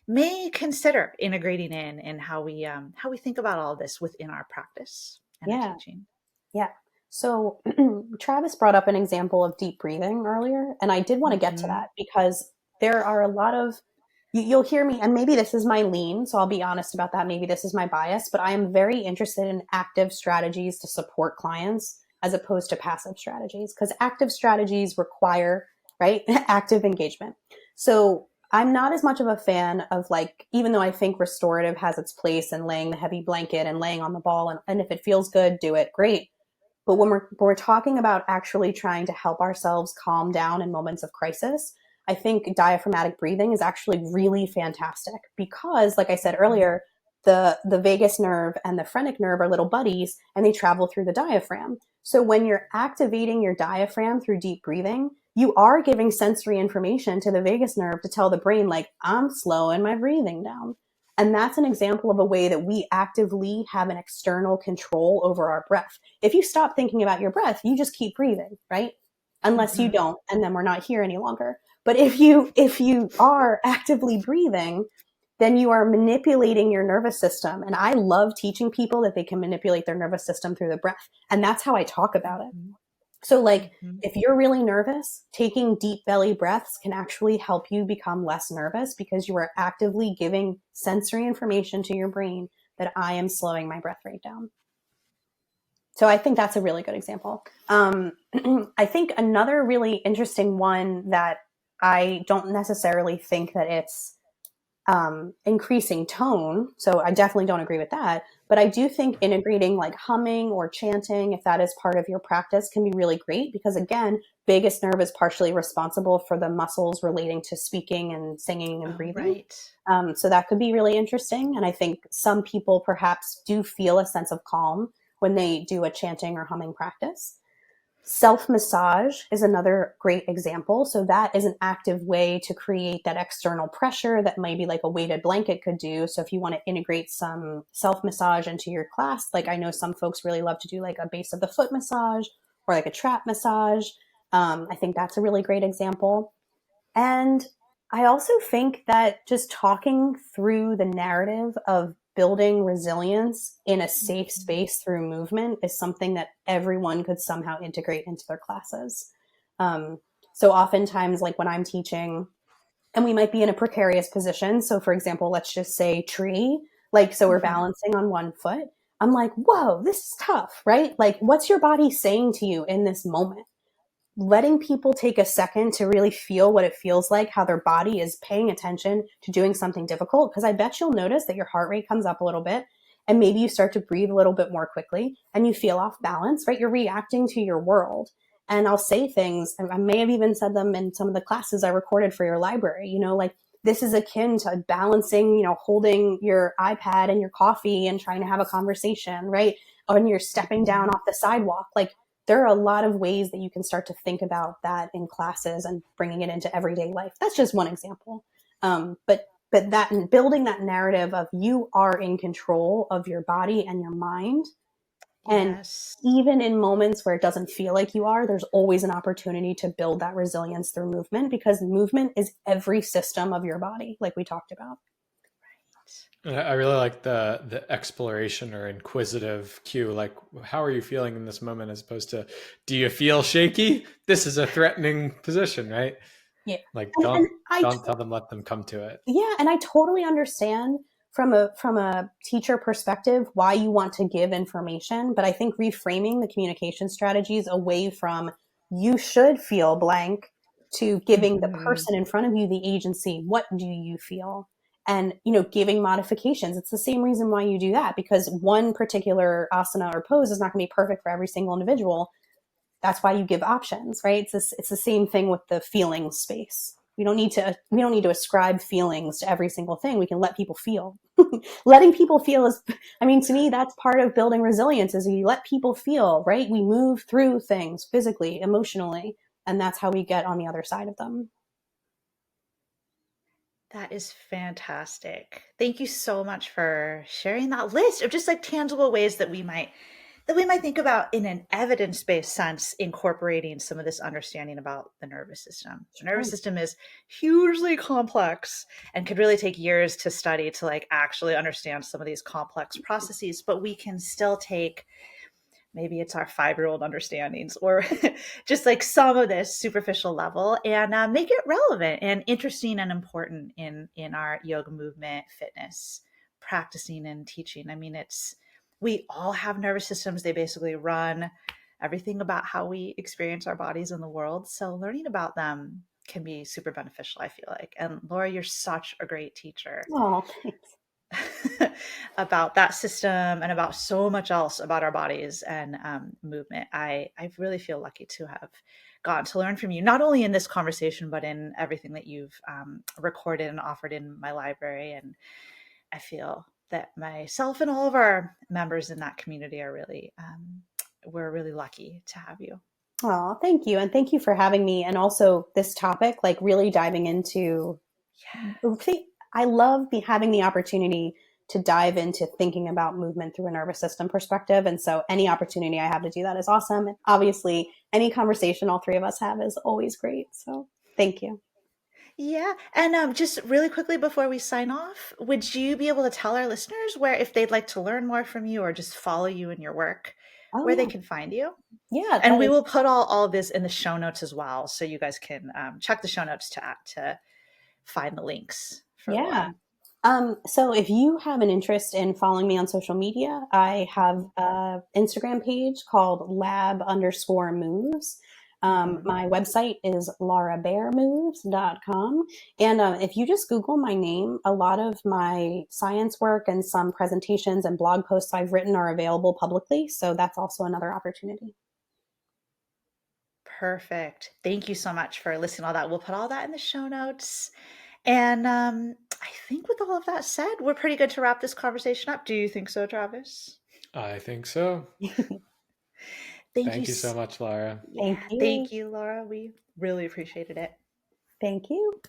may consider integrating in how we think about all of this within our practice and our Yeah. teaching. Yeah. So Travis brought up an example of deep breathing earlier, and I did want to get to that because there are a lot of, you'll hear me, and maybe this is my lean, so I'll be honest about that. Maybe this is my bias, but I am very interested in active strategies to support clients as opposed to passive strategies, because active strategies require, right, active engagement. So I'm not as much of a fan of, like, even though I think restorative has its place and laying the heavy blanket and laying on the ball, and if it feels good, do it, great. But when we're talking about actually trying to help ourselves calm down in moments of crisis, I think diaphragmatic breathing is actually really fantastic because, like I said earlier, the vagus nerve and the phrenic nerve are little buddies and they travel through the diaphragm. So when you're activating your diaphragm through deep breathing, you are giving sensory information to the vagus nerve to tell the brain, like, I'm slowing my breathing down. And that's an example of a way that we actively have an external control over our breath. If you stop thinking about your breath, you just keep breathing, right? Unless you don't, and then we're not here any longer. But if you are actively breathing, then you are manipulating your nervous system. And I love teaching people that they can manipulate their nervous system through the breath. And that's how I talk about it. So, like, if you're really nervous, taking deep belly breaths can actually help you become less nervous because you are actively giving sensory information to your brain that I am slowing my breath rate down. So I think that's a really good example. I think another really interesting one that I don't necessarily think that it's increasing tone. So I definitely don't agree with that. But I do think integrating like humming or chanting, if that is part of your practice, can be really great because, again, vagus nerve is partially responsible for the muscles relating to speaking and singing and breathing. Right. So that could be really interesting. And I think some people perhaps do feel a sense of calm when they do a chanting or humming practice. Self-massage is another great example. So that is an active way to create that external pressure that maybe like a weighted blanket could do. So if you want to integrate some self-massage into your class, like I know some folks really love to do like a base of the foot massage or like a trap massage. I think that's a really great example. And I also think that just talking through the narrative of building resilience in a safe space through movement is something that everyone could somehow integrate into their classes. So oftentimes, like when I'm teaching, and we might be in a precarious position. So for example, let's just say tree, like, so we're balancing on one foot. I'm like, whoa, this is tough, right? Like, what's your body saying to you in this moment? Letting people take a second to really feel what it feels like, how their body is paying attention to doing something difficult. Because I bet you'll notice that your heart rate comes up a little bit and maybe you start to breathe a little bit more quickly and you feel off balance, right? You're reacting to your world. And I'll say things, and I may have even said them in some of the classes I recorded for your library, like, this is akin to balancing, holding your iPad and your coffee and trying to have a conversation, right? When you're stepping down off the sidewalk, like, there are a lot of ways that you can start to think about that in classes and bringing it into everyday life. That's just one example. But that, building that narrative of you are in control of your body and your mind. And Yes. even in moments where it doesn't feel like you are, there's always an opportunity to build that resilience through movement, because movement is every system of your body, like we talked about. I really like the exploration or inquisitive cue. Like, how are you feeling in this moment, as opposed to, do you feel shaky? This is a threatening position, right? Yeah. Like, And don't tell them, let them come to it. Yeah, and I totally understand from a teacher perspective why you want to give information, but I think reframing the communication strategies away from you should feel blank to giving the Mhm. person in front of you the agency. What do you feel? And, giving modifications. It's the same reason why you do that, because one particular asana or pose is not going to be perfect for every single individual. That's why you give options, right? It's the same thing with the feeling space. We don't need to ascribe feelings to every single thing. We can let people feel. Letting people feel is, to me, that's part of building resilience, is you let people feel, right? We move through things physically, emotionally, and that's how we get on the other side of them. That is fantastic. Thank you so much for sharing that list of just like tangible ways that we might think about in an evidence-based sense, incorporating some of this understanding about the nervous system. The nervous system is hugely complex and could really take years to study to like actually understand some of these complex processes, but we can still take, maybe it's our 5-year-old understandings or just like some of this superficial level, and make it relevant and interesting and important in our yoga movement, fitness, practicing and teaching. We all have nervous systems. They basically run everything about how we experience our bodies in the world. So learning about them can be super beneficial, I feel like. And Laura, you're such a great teacher. Oh, thanks. About that system and about so much else about our bodies and movement. I really feel lucky to have gotten to learn from you, not only in this conversation, but in everything that you've recorded and offered in my library. And I feel that myself and all of our members in that community are really, we're really lucky to have you. Oh, thank you. And thank you for having me. And also this topic, like really diving into, I love having the opportunity to dive into thinking about movement through a nervous system perspective. And so any opportunity I have to do that is awesome. And obviously, any conversation all three of us have is always great. So thank you. Yeah. And just really quickly before we sign off, would you be able to tell our listeners where, if they'd like to learn more from you or just follow you in your work, Oh, where they yeah. can find you? Yeah. And we will put all of this in the show notes as well. So you guys can check the show notes to find the links for Yeah. Laura. So if you have an interest in following me on social media, I have an Instagram page called lab_moves. My website is laurabaehrmoves.com. And if you just Google my name, a lot of my science work and some presentations and blog posts I've written are available publicly. So that's also another opportunity. Perfect. Thank you so much for listening to all that. We'll put all that in the show notes. And I think with all of that said, we're pretty good to wrap this conversation up. Do you think so, Travis? I think so. Thank you so much, Laura. Yeah, Thank you. thank you, Laura. We really appreciated it. Thank you.